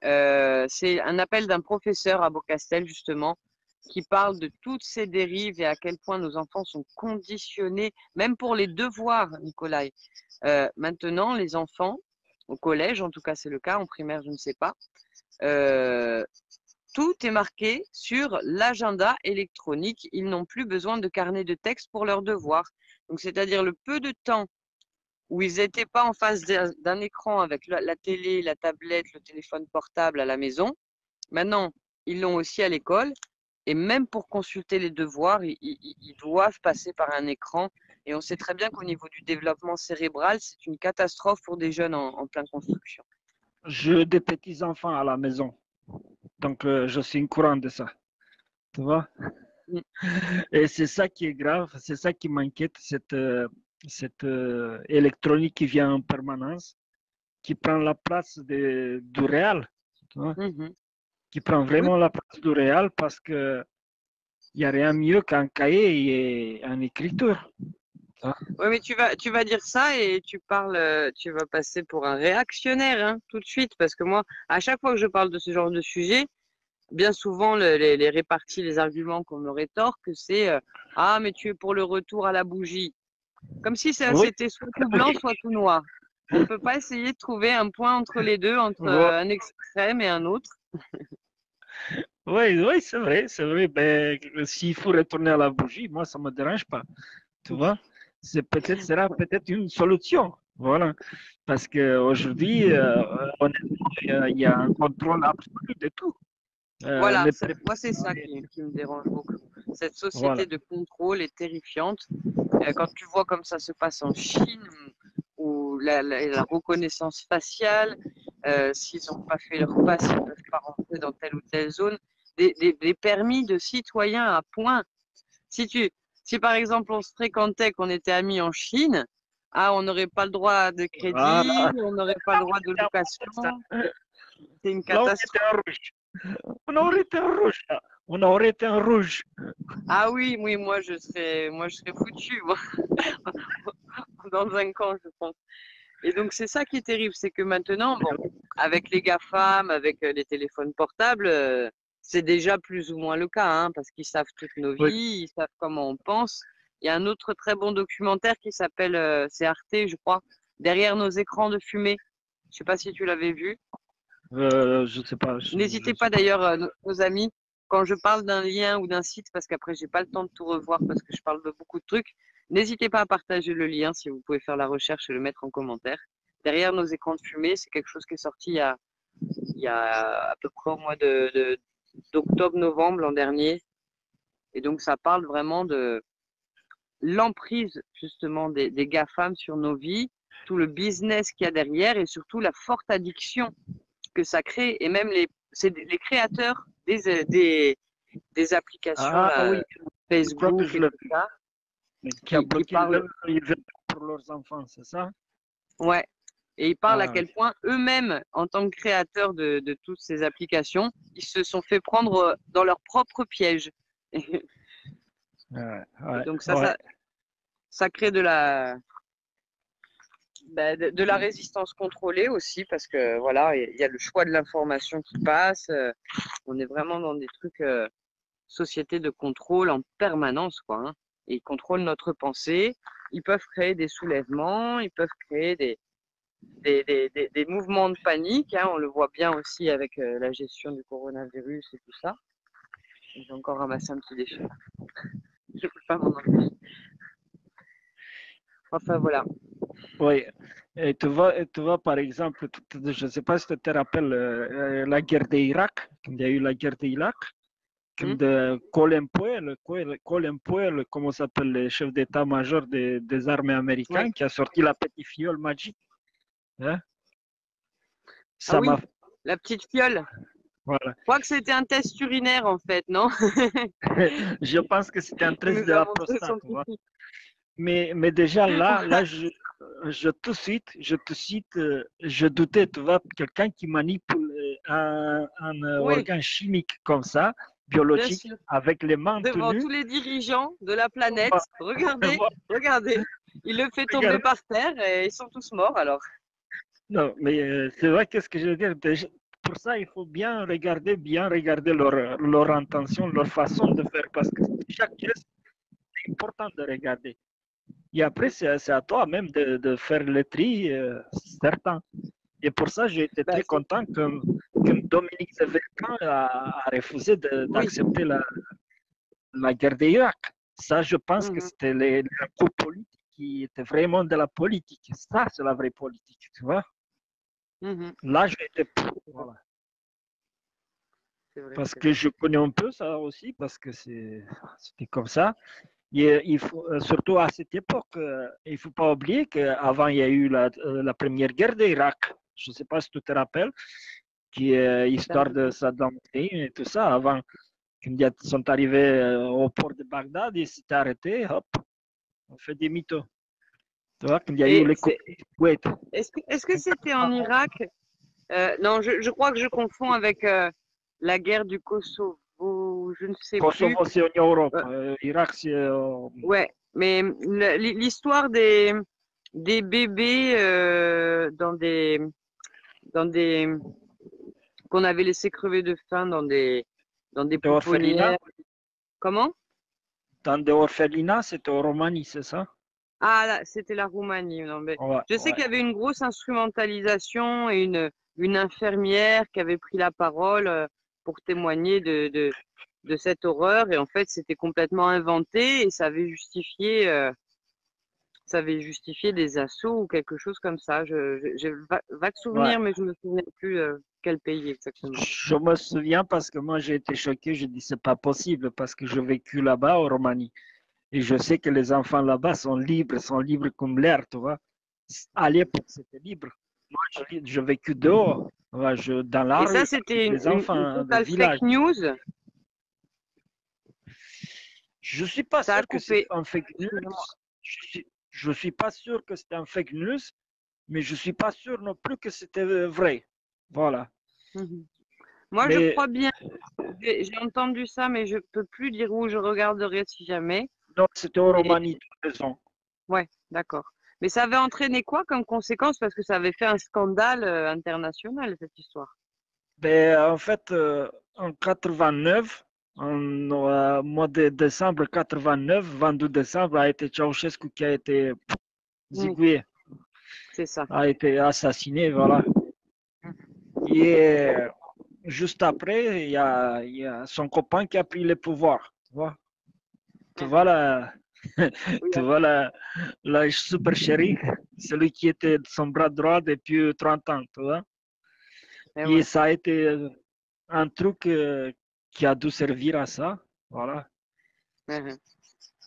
C'est un appel d'un professeur à Beaucastel, justement, qui parle de toutes ces dérives et à quel point nos enfants sont conditionnés, même pour les devoirs, Nicolas. Maintenant, les enfants, au collège, en tout cas c'est le cas, en primaire je ne sais pas, euh, tout est marqué sur l'agenda électronique. Ils n'ont plus besoin de carnet de texte pour leurs devoirs. Donc c'est-à-dire le peu de temps où ils n'étaient pas en face d'un écran avec la télé, la tablette, le téléphone portable à la maison. Maintenant, ils l'ont aussi à l'école. Et même pour consulter les devoirs, ils doivent passer par un écran. Et on sait très bien qu'au niveau du développement cérébral, c'est une catastrophe pour des jeunes en pleine construction. J'ai des petits-enfants à la maison, donc je suis au courant de ça. Tu vois? Mm. Et c'est ça qui est grave, c'est ça qui m'inquiète, cette électronique qui vient en permanence, qui prend la place du réel, tu vois? Qui prend Oui, vraiment la place du réel parce que il n'y a rien mieux qu'un cahier et une écriture. oui, mais tu vas dire ça et tu parles, tu vas passer pour un réactionnaire, hein, tout de suite, parce que moi, à chaque fois que je parle de ce genre de sujet, bien souvent, les réparties, les arguments qu'on me rétorque, c'est ah, mais tu es pour le retour à la bougie. Comme si Oui, c'était soit tout blanc, soit tout noir. On ne peut pas essayer de trouver un point entre les deux, entre un extrême et un autre. oui, oui, c'est vrai, c'est vrai. Ben, s'il faut retourner à la bougie, moi, ça ne me dérange pas. Tu vois, sera peut-être une solution. Voilà. Parce qu'aujourd'hui, honnêtement, il y a un contrôle absolu de tout. Voilà, Les moi c'est ça qui me dérange beaucoup. Cette Voilà. société de contrôle est terrifiante. Quand tu vois comme ça se passe en Chine, où la reconnaissance faciale, s'ils n'ont pas fait leur passe, ils ne peuvent pas rentrer dans telle ou telle zone. Des permis de citoyens à point. Si, si par exemple on se fréquentait, qu'on était amis en Chine, ah, on n'aurait pas le droit de crédit, Voilà. on n'aurait pas le droit de C'était location. ça. C'est une Là, on était catastrophe. en rouge. On aurait été en rouge. Là. On aurait été en rouge. Ah oui, oui, moi je serais foutu, moi, dans un camp, je pense. Et donc c'est ça qui est terrible, c'est que maintenant, bon, avec les GAFAM, avec les téléphones portables, c'est déjà plus ou moins le cas, hein, parce qu'ils savent toutes nos Oui. vies, ils savent comment on pense. Il y a un autre très bon documentaire qui s'appelle, c'est Arte, je crois, Derrière nos écrans de fumée. Je sais pas si tu l'avais vu. Je ne sais pas. Je N'hésitez sais pas pas. d'ailleurs, nos amis, quand je parle d'un lien ou d'un site, parce qu'après j'ai pas le temps de tout revoir parce que je parle de beaucoup de trucs, n'hésitez pas à partager le lien si vous pouvez faire la recherche et le mettre en commentaire. Derrière nos écrans de fumée, c'est quelque chose qui est sorti il y a à peu près au mois d'octobre-novembre l'an dernier. Et donc ça parle vraiment de l'emprise justement des GAFAM sur nos vies, tout le business qu'il y a derrière et surtout la forte addiction que ça crée. Et même c'est les créateurs des applications, Ah là, oui, je crois que Facebook je et l'ai tout vu. ça, Mais qui a qui bloqué parlent, les jeux pour leurs enfants, c'est ça? ouais, et ils parlent à Ah oui. quel point eux-mêmes, en tant que créateurs de toutes ces applications, ils se sont fait prendre dans leur propre piège. Ouais, Et ouais, donc ouais. ça crée de la résistance contrôlée aussi, parce que voilà, il y a le choix de l'information qui passe. On est vraiment dans des trucs société de contrôle en permanence, quoi. Hein. Et ils contrôlent notre pensée. Ils peuvent créer des soulèvements, ils peuvent créer des mouvements de panique. Hein. On le voit bien aussi avec la gestion du coronavirus et tout ça. J'ai encore ramassé un petit déchet. Je ne peux pas m'en empêcher. Enfin voilà. Oui. Et tu vois, par exemple, je ne sais pas si tu te rappelles la guerre d'Irak, quand il y a eu la guerre d'Irak, Hmm. comme de Colin Powell, comment s'appelle le chef d'état-major des armées Ouais. américaines, qui a sorti la petite fiole magique. Hein? Ah Ça oui, m'a. la petite fiole. Voilà. Je crois que c'était un test urinaire en fait, non? Je pense que c'était un Il test nous de a la montré prostate. son Voilà. pipi. Mais déjà là, je te cite, je doutais, tu vois, quelqu'un qui manipule un Oui, organe chimique comme ça, bien biologique, sûr. avec les mains Devant tous tenues. les dirigeants de la planète. Regardez, Voilà, regardez. Il le fait tomber regarde. par terre et ils sont tous morts alors. Non, mais c'est vrai, qu'est-ce que je veux dire? Pour ça, il faut bien regarder leur intention, leur façon de faire, parce que chaque geste est important de regarder. Et après, c'est à toi même de faire le tri, certain. Et pour ça, j'ai été Bah, très content que Dominique Zeverkan a refusé oui. d'accepter la guerre d'Irak. Ça, je pense que Mhm. c'était les coups politiques qui étaient vraiment de la politique. Ça, c'est la vraie politique, tu vois. Mhm. Là, j'ai été pour. C'est vrai, Voilà. c'est vrai, Parce c'est que vrai. je connais un peu ça aussi, parce que c'était comme ça. Et il faut, surtout à cette époque, il ne faut pas oublier qu'avant, il y a eu la première guerre d'Irak. Je ne sais pas si tu te rappelles, qui est histoire de Saddam Hussein et tout ça. Avant, quand ils sont arrivés au port de Bagdad, ils s'étaient arrêtés, hop, on fait des mythos. Tu vois, quand il y a eu Et les coups de Kuwait. est-ce que c'était en Irak? Non, je crois que je confonds avec la guerre du Kosovo, je ne sais plus. Kosovo, c'est en Europe. Euh, Irak, c'est. ouais, mais l'histoire des bébés dans des qu'on avait laissé crever de faim dans des Des orphelinats. pouponnières. Comment? Dans des orphelinats, c'était en Roumanie, c'est ça? Ah, là, c'était la Roumanie. Non, mais Ouais, je sais ouais. qu'il y avait une grosse instrumentalisation et une infirmière qui avait pris la parole pour témoigner de cette horreur. Et en fait, c'était complètement inventé et ça avait justifié des assauts ou quelque chose comme ça. J'ai vague Ouais. souvenir, mais je me souviens plus quel pays exactement. Je me souviens parce que moi j'ai été choqué, je dis c'est pas possible parce que j'ai vécu là-bas en Roumanie et je sais que les enfants là-bas sont libres comme l'air, tu vois. À l'époque c'était libre. Moi j'ai vécu dehors, ouais, dans la Et ça, rue avec c'était une, les une, une enfants de totale village. fake news. Je suis pas Ça a sûr que c'est coupé. un fake news. Excusez-moi. Je suis pas sûr que c'était un fake news, mais je suis pas sûr non plus que c'était vrai. Voilà. Mhm. Moi, je Mais crois bien. J'ai entendu ça, mais je peux plus dire où je regarderai si jamais. non, c'était en Mais Roumanie, tu as raison. ouais, d'accord. Mais ça avait entraîné quoi comme conséquence? Parce que ça avait fait un scandale international, cette histoire. Ben, en fait, en 89, en mois de décembre 89, 22 décembre, a été Ceausescu qui a été Oui, zigouillé, c'est ça. a été assassiné, voilà. Et juste après, il y a son copain qui a pris le pouvoir. Tu vois Mhm. la, Oui, tu vois la super chérie, celui qui était son bras droit depuis 30 ans, tu vois. Et ouais. ça a été un truc qui a dû servir à ça. Voilà. Mhm. Ça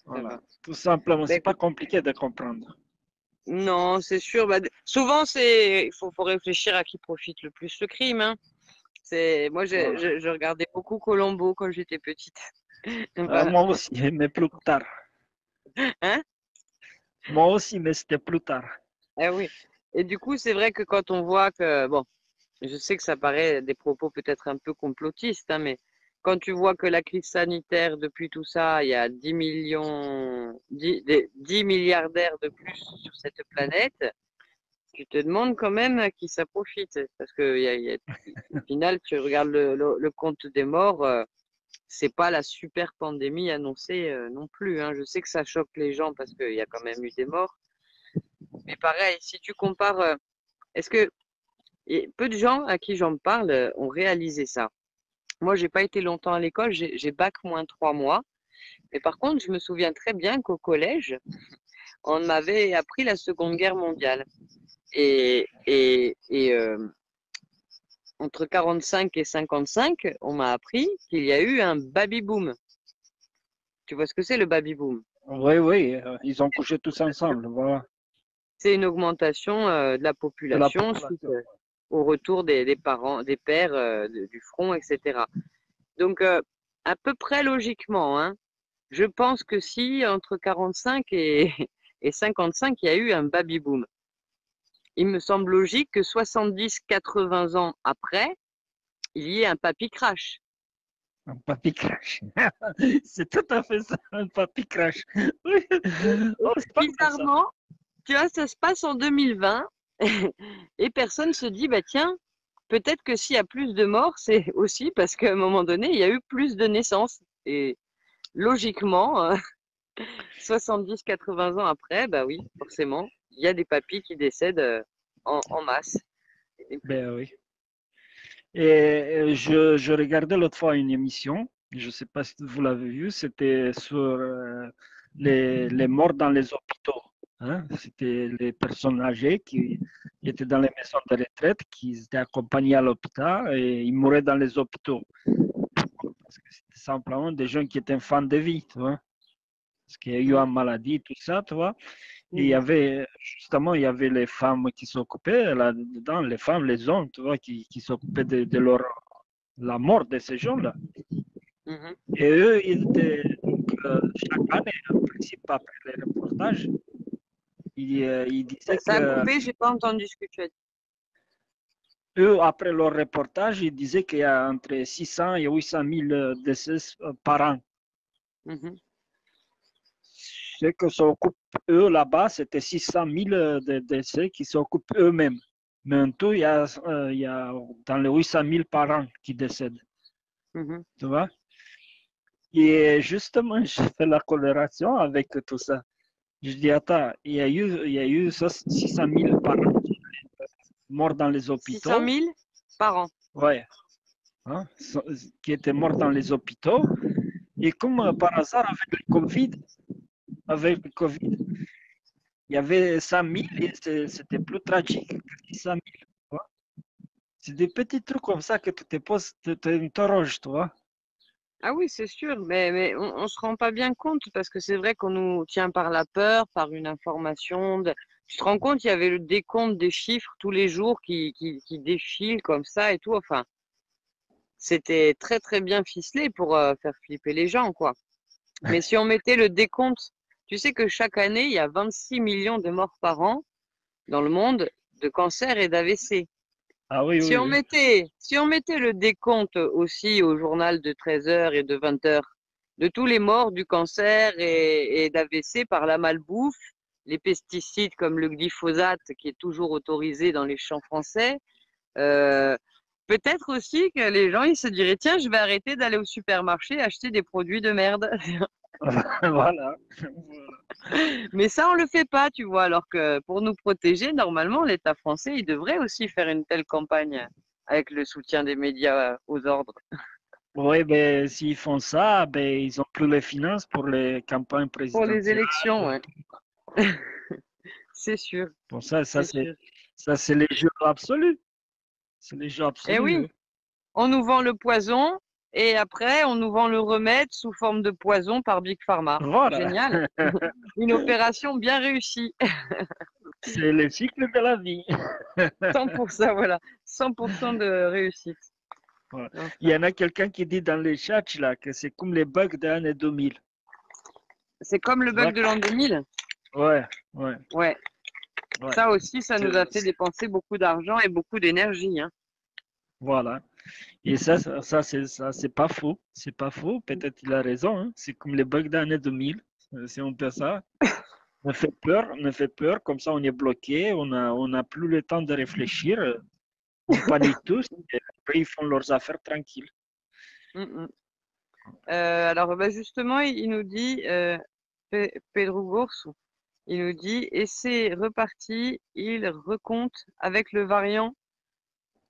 Voilà. va. Tout simplement, Ben, c'est pas écoute, compliqué de comprendre. non, c'est sûr. Bah, souvent, il faut réfléchir à qui profite le plus le crime, hein. Moi, Voilà. je regardais beaucoup Colombo quand j'étais petite. Voilà. Moi aussi, mais plus tard. Hein? Moi aussi, mais c'était plus tard. Ah oui. Et du coup, c'est vrai que quand on voit que, bon, je sais que ça paraît des propos peut-être un peu complotistes, hein, mais quand tu vois que la crise sanitaire, depuis tout ça, il y a 10 millions, 10 milliardaires de plus sur cette planète, tu te demandes quand même à qui ça profite. Parce que au final, tu regardes le compte des morts, c'est pas la super pandémie annoncée non plus, hein. Je sais que ça choque les gens parce qu'il y a quand même eu des morts. Mais pareil, si tu compares, est-ce que et peu de gens à qui j'en parle ont réalisé ça. Moi, j'ai pas été longtemps à l'école, j'ai bac moins 3 mois. Mais par contre, je me souviens très bien qu'au collège, on m'avait appris la Seconde Guerre mondiale. Et entre 45 et 55, on m'a appris qu'il y a eu un baby-boom. Tu vois ce que c'est le baby-boom? Oui, oui, ils ont couché tous ensemble. Voilà. C'est une augmentation de la De la population suite population. au retour des parents, des pères du front, etc. Donc, à peu près logiquement, hein, je pense que si entre 45 et 55, il y a eu un baby-boom, il me semble logique que 70-80 ans après, il y ait un papy crash. Un papy crash. C'est tout à fait ça, un papy crash. Oui. Et Oh, c'est pas mal ça. bizarrement, tu vois, ça se passe en 2020 et personne se dit, bah tiens, peut-être que s'il y a plus de morts, c'est aussi parce qu'à un moment donné, il y a eu plus de naissances. Et logiquement, 70-80 ans après, bah oui, forcément, il y a des papys qui décèdent en masse. Ben oui. Et je regardais l'autre fois une émission, je ne sais pas si vous l'avez vu, c'était sur les morts dans les hôpitaux. Hein. C'était les personnes âgées qui étaient dans les maisons de retraite, qui étaient accompagnées à l'hôpital et ils mouraient dans les hôpitaux. Parce que c'était simplement des gens qui étaient en fin de vie, tu vois. Parce qu'il y a eu une maladie, tout ça, tu vois. Et il y avait, justement, il y avait les femmes qui s'occupaient là-dedans, les femmes, les hommes, tu vois, qui s'occupaient de leur, la mort de ces gens-là. Et eux, ils étaient, donc, chaque année, en principe, après les reportages, ils disaient Ça a que coupé, j'ai pas entendu ce que tu as dit. eux, après leur reportage, ils disaient qu'il y a entre 600 et 800 000 décès par an. Ce que s'occupent eux là-bas, c'était 600 000 de décès qui s'occupent eux-mêmes. Mais en tout, il y a dans les 800 000 par an qui décèdent. Tu vois? Et justement, je fais la corrélation avec tout ça. Je dis, attends, il y a eu 600 000 par an morts dans les hôpitaux. 600 000 par an. Ouais. Hein, qui étaient morts dans les hôpitaux. Et comme par hasard, avec le Covid, il y avait 100 000 et c'était plus tragique que 600 000. C'est des petits trucs comme ça que tu te poses, tu t'interroges, tu vois. Ah oui, c'est sûr, mais on se rend pas bien compte parce que c'est vrai qu'on nous tient par la peur, par une information. Tu te rends compte, il y avait le décompte des chiffres tous les jours qui défilent comme ça et tout. Enfin, c'était très très bien ficelé pour faire flipper les gens, quoi. Mais si on mettait le décompte, tu sais que chaque année, il y a 26 millions de morts par an dans le monde de cancer et d'AVC. Ah oui, Si oui, on oui. mettait le décompte aussi au journal de 13h et de 20h de tous les morts du cancer et d'AVC par la malbouffe, les pesticides comme le glyphosate qui est toujours autorisé dans les champs français, euh, peut-être aussi que les gens ils se diraient tiens, je vais arrêter d'aller au supermarché acheter des produits de merde. Voilà. Mais ça, on le fait pas, tu vois, alors que pour nous protéger, normalement, l'État français, il devrait aussi faire une telle campagne avec le soutien des médias aux ordres. Oui, ben, s'ils font ça, ben, ils n'ont plus les finances pour les campagnes Pour les présidentielles. élections, ouais. C'est sûr, Pour ça, c'est sûr. ça, c'est les jeux absolus. C'est les jeux Eh oui, absolus. on nous vend le poison et après, on nous vend le remède sous forme de poison par Big Pharma. Voilà. Génial. Une opération bien réussie. C'est le cycle de la vie. 100%, voilà. 100% de réussite. Voilà. Enfin, Il y en a quelqu'un qui dit dans les chats là, que c'est comme les bugs de l'année 2000. c'est comme le Tu vois? bug de l'an 2000. Ouais, ouais, Ouais. ouais. Ça aussi, ça nous a fait dépenser beaucoup d'argent et beaucoup d'énergie, hein. Voilà. Et ça, c'est pas faux. C'est pas faux. Peut-être il a raison. Hein. C'est comme les bugs d'année 2000. Si on fait ça, on fait peur. Comme ça, on est bloqué. On a plus le temps de réfléchir. On panique tous. Et après, ils font leurs affaires tranquilles. Mm, mm. Alors, bah, justement, il nous dit, Pedro Bourse, il nous dit, et c'est reparti, il recompte avec le variant,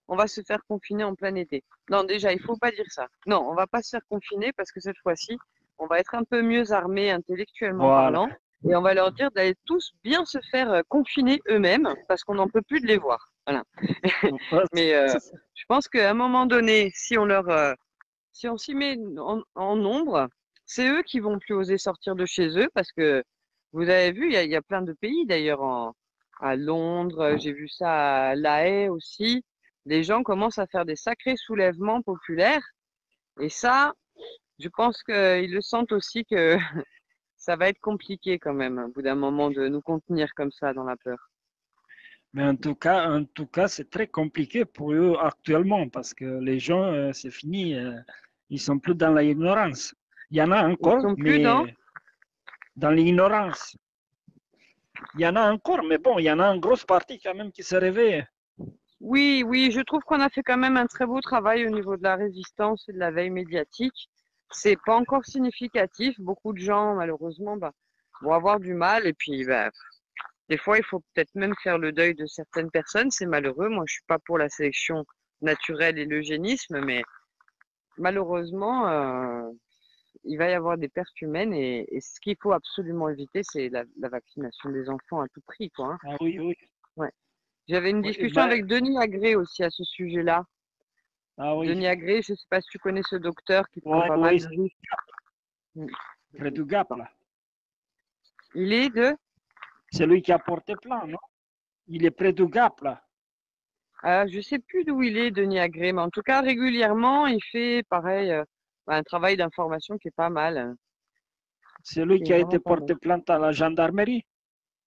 on va se faire confiner en plein été. Non, déjà, il faut pas dire ça. Non, on va pas se faire confiner parce que cette fois-ci, on va être un peu mieux armés intellectuellement Voilà. parlant et on va leur dire d'aller tous bien se faire confiner eux-mêmes parce qu'on n'en peut plus de les voir. Voilà. Mais je pense qu'à un moment donné, si on s'y met en nombre, c'est eux qui vont plus oser sortir de chez eux parce que vous avez vu, il y a plein de pays d'ailleurs à Londres, j'ai vu ça à La Haye aussi. Les gens commencent à faire des sacrés soulèvements populaires et ça, je pense qu'ils le sentent aussi que ça va être compliqué quand même, au bout d'un moment, de nous contenir comme ça dans la peur. Mais en tout cas, c'est très compliqué pour eux actuellement parce que les gens, c'est fini. Ils sont plus dans l'ignorance. Il y en a Ils encore, sont plus dans. mais dans l'ignorance. Il y en a encore, mais bon, il y en a une grosse partie quand même qui se réveille. Oui, oui, je trouve qu'on a fait quand même un très beau travail au niveau de la résistance et de la veille médiatique. C'est pas encore significatif. Beaucoup de gens, malheureusement, vont avoir du mal. Et puis, Des fois, il faut peut-être même faire le deuil de certaines personnes. C'est malheureux. Moi, je suis pas pour la sélection naturelle et l'eugénisme, mais malheureusement, il va y avoir des pertes humaines et ce qu'il faut absolument éviter, c'est la vaccination des enfants à tout prix, quoi. Hein. Ah oui, oui. Ouais. J'avais une Oui, discussion ben, avec Denis Agré aussi à ce sujet-là. ah oui. Denis Agré, je ne sais pas si tu connais ce docteur qui prend Oui, pas mal oui, de risques. près du Gap, là. Il est de C'est lui qui a porté plainte, non? Il est près du Gap, là. je sais plus d'où il est, Denis Agré, mais en tout cas, régulièrement, il fait pareil, un travail d'information qui est pas mal, hein, C'est lui qui est qui a été vraiment pas mal. porté plainte à la gendarmerie.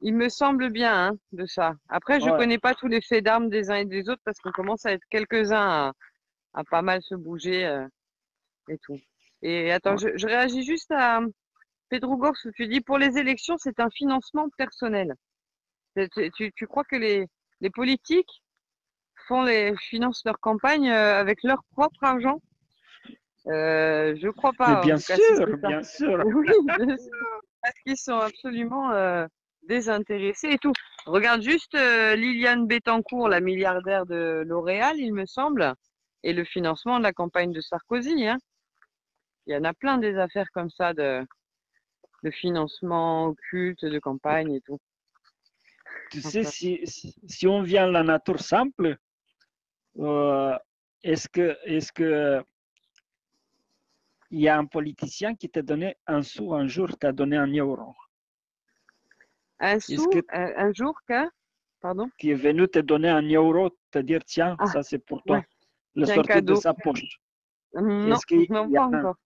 Il me semble bien hein, de ça. Après, je Ouais. connais pas tous les faits d'armes des uns et des autres parce qu'on commence à être quelques-uns à pas mal se bouger et tout. Et attends, Ouais. je réagis juste à Pedro Gors où tu dis pour les élections, c'est un financement personnel. Tu crois que les politiques financent leur campagne avec leur propre argent? Je crois Mais pas, en bien tout cas, si sûr, c'est ça. bien sûr. Oui, bien sûr. Parce qu'ils sont absolument désintéressés et tout. Regarde juste Liliane Bettencourt, la milliardaire de L'Oréal, il me semble, et le financement de la campagne de Sarkozy. Hein. Il y en a plein des affaires comme ça de financement occulte, de campagne et tout. Tu sais, Enfin, si on vient à la nature simple, euh, est-ce que il y a un politicien qui t'a donné un sou un jour, t'a donné un euro? un Est-ce que sou, un jour que, pardon? qui est venu te donner un euro, te dire tiens, Ah, ça c'est pour toi, ouais, le c'est un sortir de cadeau. sa poche? Non, Est-ce qu'il non, y a pas encore.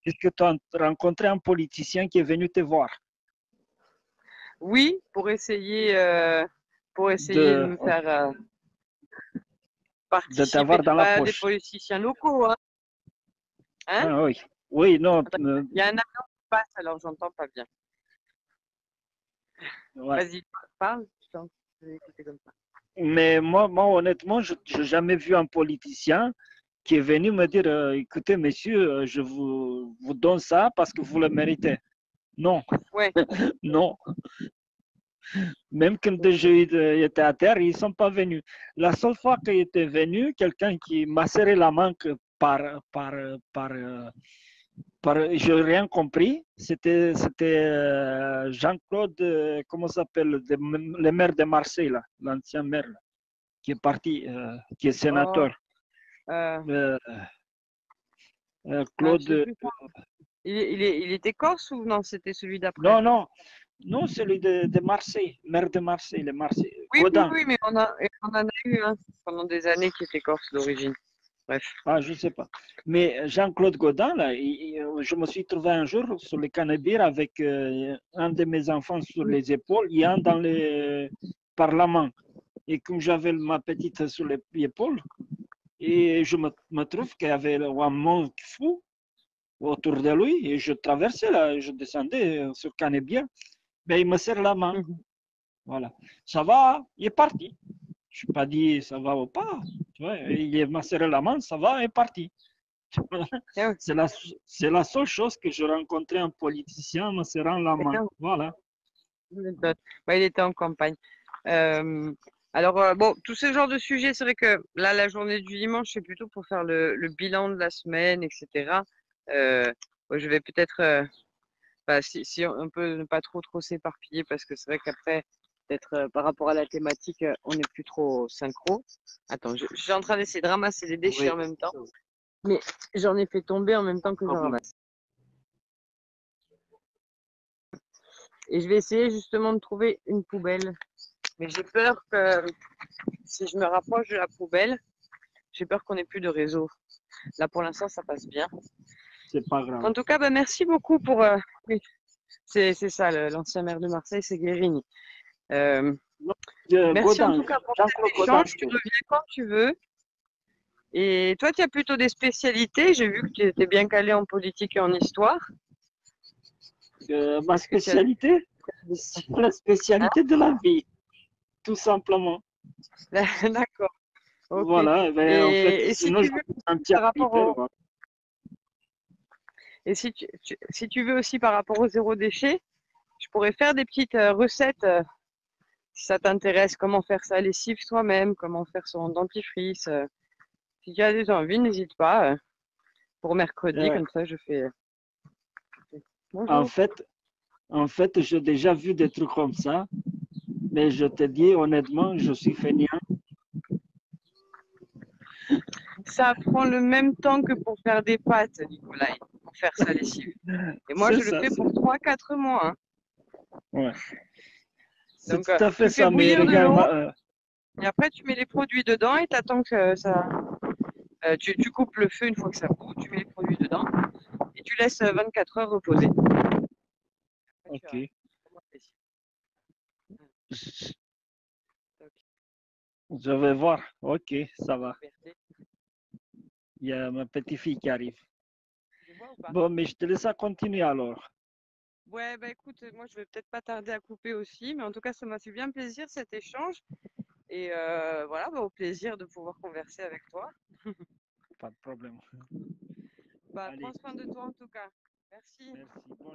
est-ce que tu as rencontré un politicien qui est venu te voir Oui, pour essayer de de, me faire de participer. t'avoir dans la Bah, des poche? politiciens locaux, hein. Hein? Ah, oui, oui, non, Attends, il y a un avion qui passe, alors j'entends pas bien. ouais. Vas-y, parle, je vais écouter comme ça. Mais moi honnêtement, je n'ai jamais vu un politicien qui est venu me dire écoutez, monsieur, je vous donne ça parce que vous le méritez. Non, Ouais, non. Même quand j'étais à terre, ils ne sont pas venus. La seule fois qu'il était venu, quelqu'un qui m'a serré la main que je n'ai rien compris. C'était Jean-Claude, comment ça s'appelle, le maire de Marseille, l'ancien maire, là, qui est parti, qui est oh, sénateur. euh, Euh, je sais Claude, plus. Il était corse ou non? C'était celui d'après? non, non, non, celui de Marseille, maire de Marseille, le Marseille, Oui, oui, Gaudin. oui, mais on en a eu un pendant des années qui était corse d'origine. Bref. Ah, je ne sais pas. Mais Jean-Claude Gaudin, là, je me suis trouvé un jour sur le canapé avec un de mes enfants sur les épaules et un dans le Parlement. Et comme j'avais ma petite sur les épaules, et je me trouve qu'il y avait un monde fou autour de lui, et je traversais, là, je descendais sur Canebière, mais il me serre la main. Mhm. Voilà. Ça va, il est parti. Je n'ai pas dit ça va ou pas. Tu vois, il m'a serré la main, ça va, il est parti. Ah ouais, C'est la seule chose que je rencontrais un politicien me serrant la main. d'accord. Voilà. Bah, il était en campagne. Euh, alors, bon, tous ces genres de sujets, c'est vrai que là, la journée du dimanche, c'est plutôt pour faire le bilan de la semaine, etc. Moi, je vais peut-être, bah, si on peut ne pas trop s'éparpiller, parce que c'est vrai qu'après, peut-être par rapport à la thématique, on n'est plus trop synchro. Attends, je suis en train d'essayer de ramasser les déchets Oui. en même temps, mais j'en ai fait tomber en même temps que j'en Problème. ramasse. Et je vais essayer justement de trouver une poubelle. Mais j'ai peur que si je me rapproche de la poubelle, j'ai peur qu'on ait plus de réseau. Là, pour l'instant, ça passe bien. C'est pas grave. En tout cas, bah, merci beaucoup pour. Oui, c'est ça, l'ancien maire de Marseille, c'est Guérini. Euh, merci en Gaudin, tout cas pour Jean-Claude cet Gaudin. échange. Tu reviens quand tu veux. Et toi, tu as plutôt des spécialités. J'ai vu que tu étais bien calé en politique et en histoire. Ma Est-ce que tu as des... spécialité, c'est la Hein. spécialité de la vie, tout simplement. D'accord. Ok. Voilà. Ben, en fait, Et si sinon, tu je veux, un petit par rapport habitué. au, Voilà. et si tu veux aussi par rapport au zéro déchet, je pourrais faire des petites recettes Si ça t'intéresse, comment faire sa lessive soi-même, comment faire son dentifrice. Si tu as des envies, n'hésite pas. Pour mercredi, Euh, comme ça, je fais. en Bonjour. fait, en fait, j'ai déjà vu des trucs comme ça, mais je te dis honnêtement, je suis feignant. Ça prend le même temps que pour faire des pâtes, Nicolas, pour faire sa lessive. Et moi, C'est je le ça, fais pour 3 4 mois, hein. ouais. C'est Donc, tout à fait tu fais ça, mais bouillir de regarde, l'eau et après, tu mets les produits dedans et tu attends que ça. Tu coupes le feu une fois que ça bout, tu mets les produits dedans et tu laisses 24 heures reposer. Après, tu as ok. la lessive. Je Donc, je vais voir. Ok, ça va. liberté. Il y a ma petite fille qui arrive. Tu vois ou pas? Bon, mais je te laisse à continuer alors. Ouais, bah écoute, moi je vais peut-être pas tarder à couper aussi, mais en tout cas, ça m'a fait bien plaisir cet échange. Et voilà, bah, au plaisir de pouvoir converser avec toi. Pas de problème. Bah, prends Allez, soin de toi en tout cas. Merci. merci. Bonne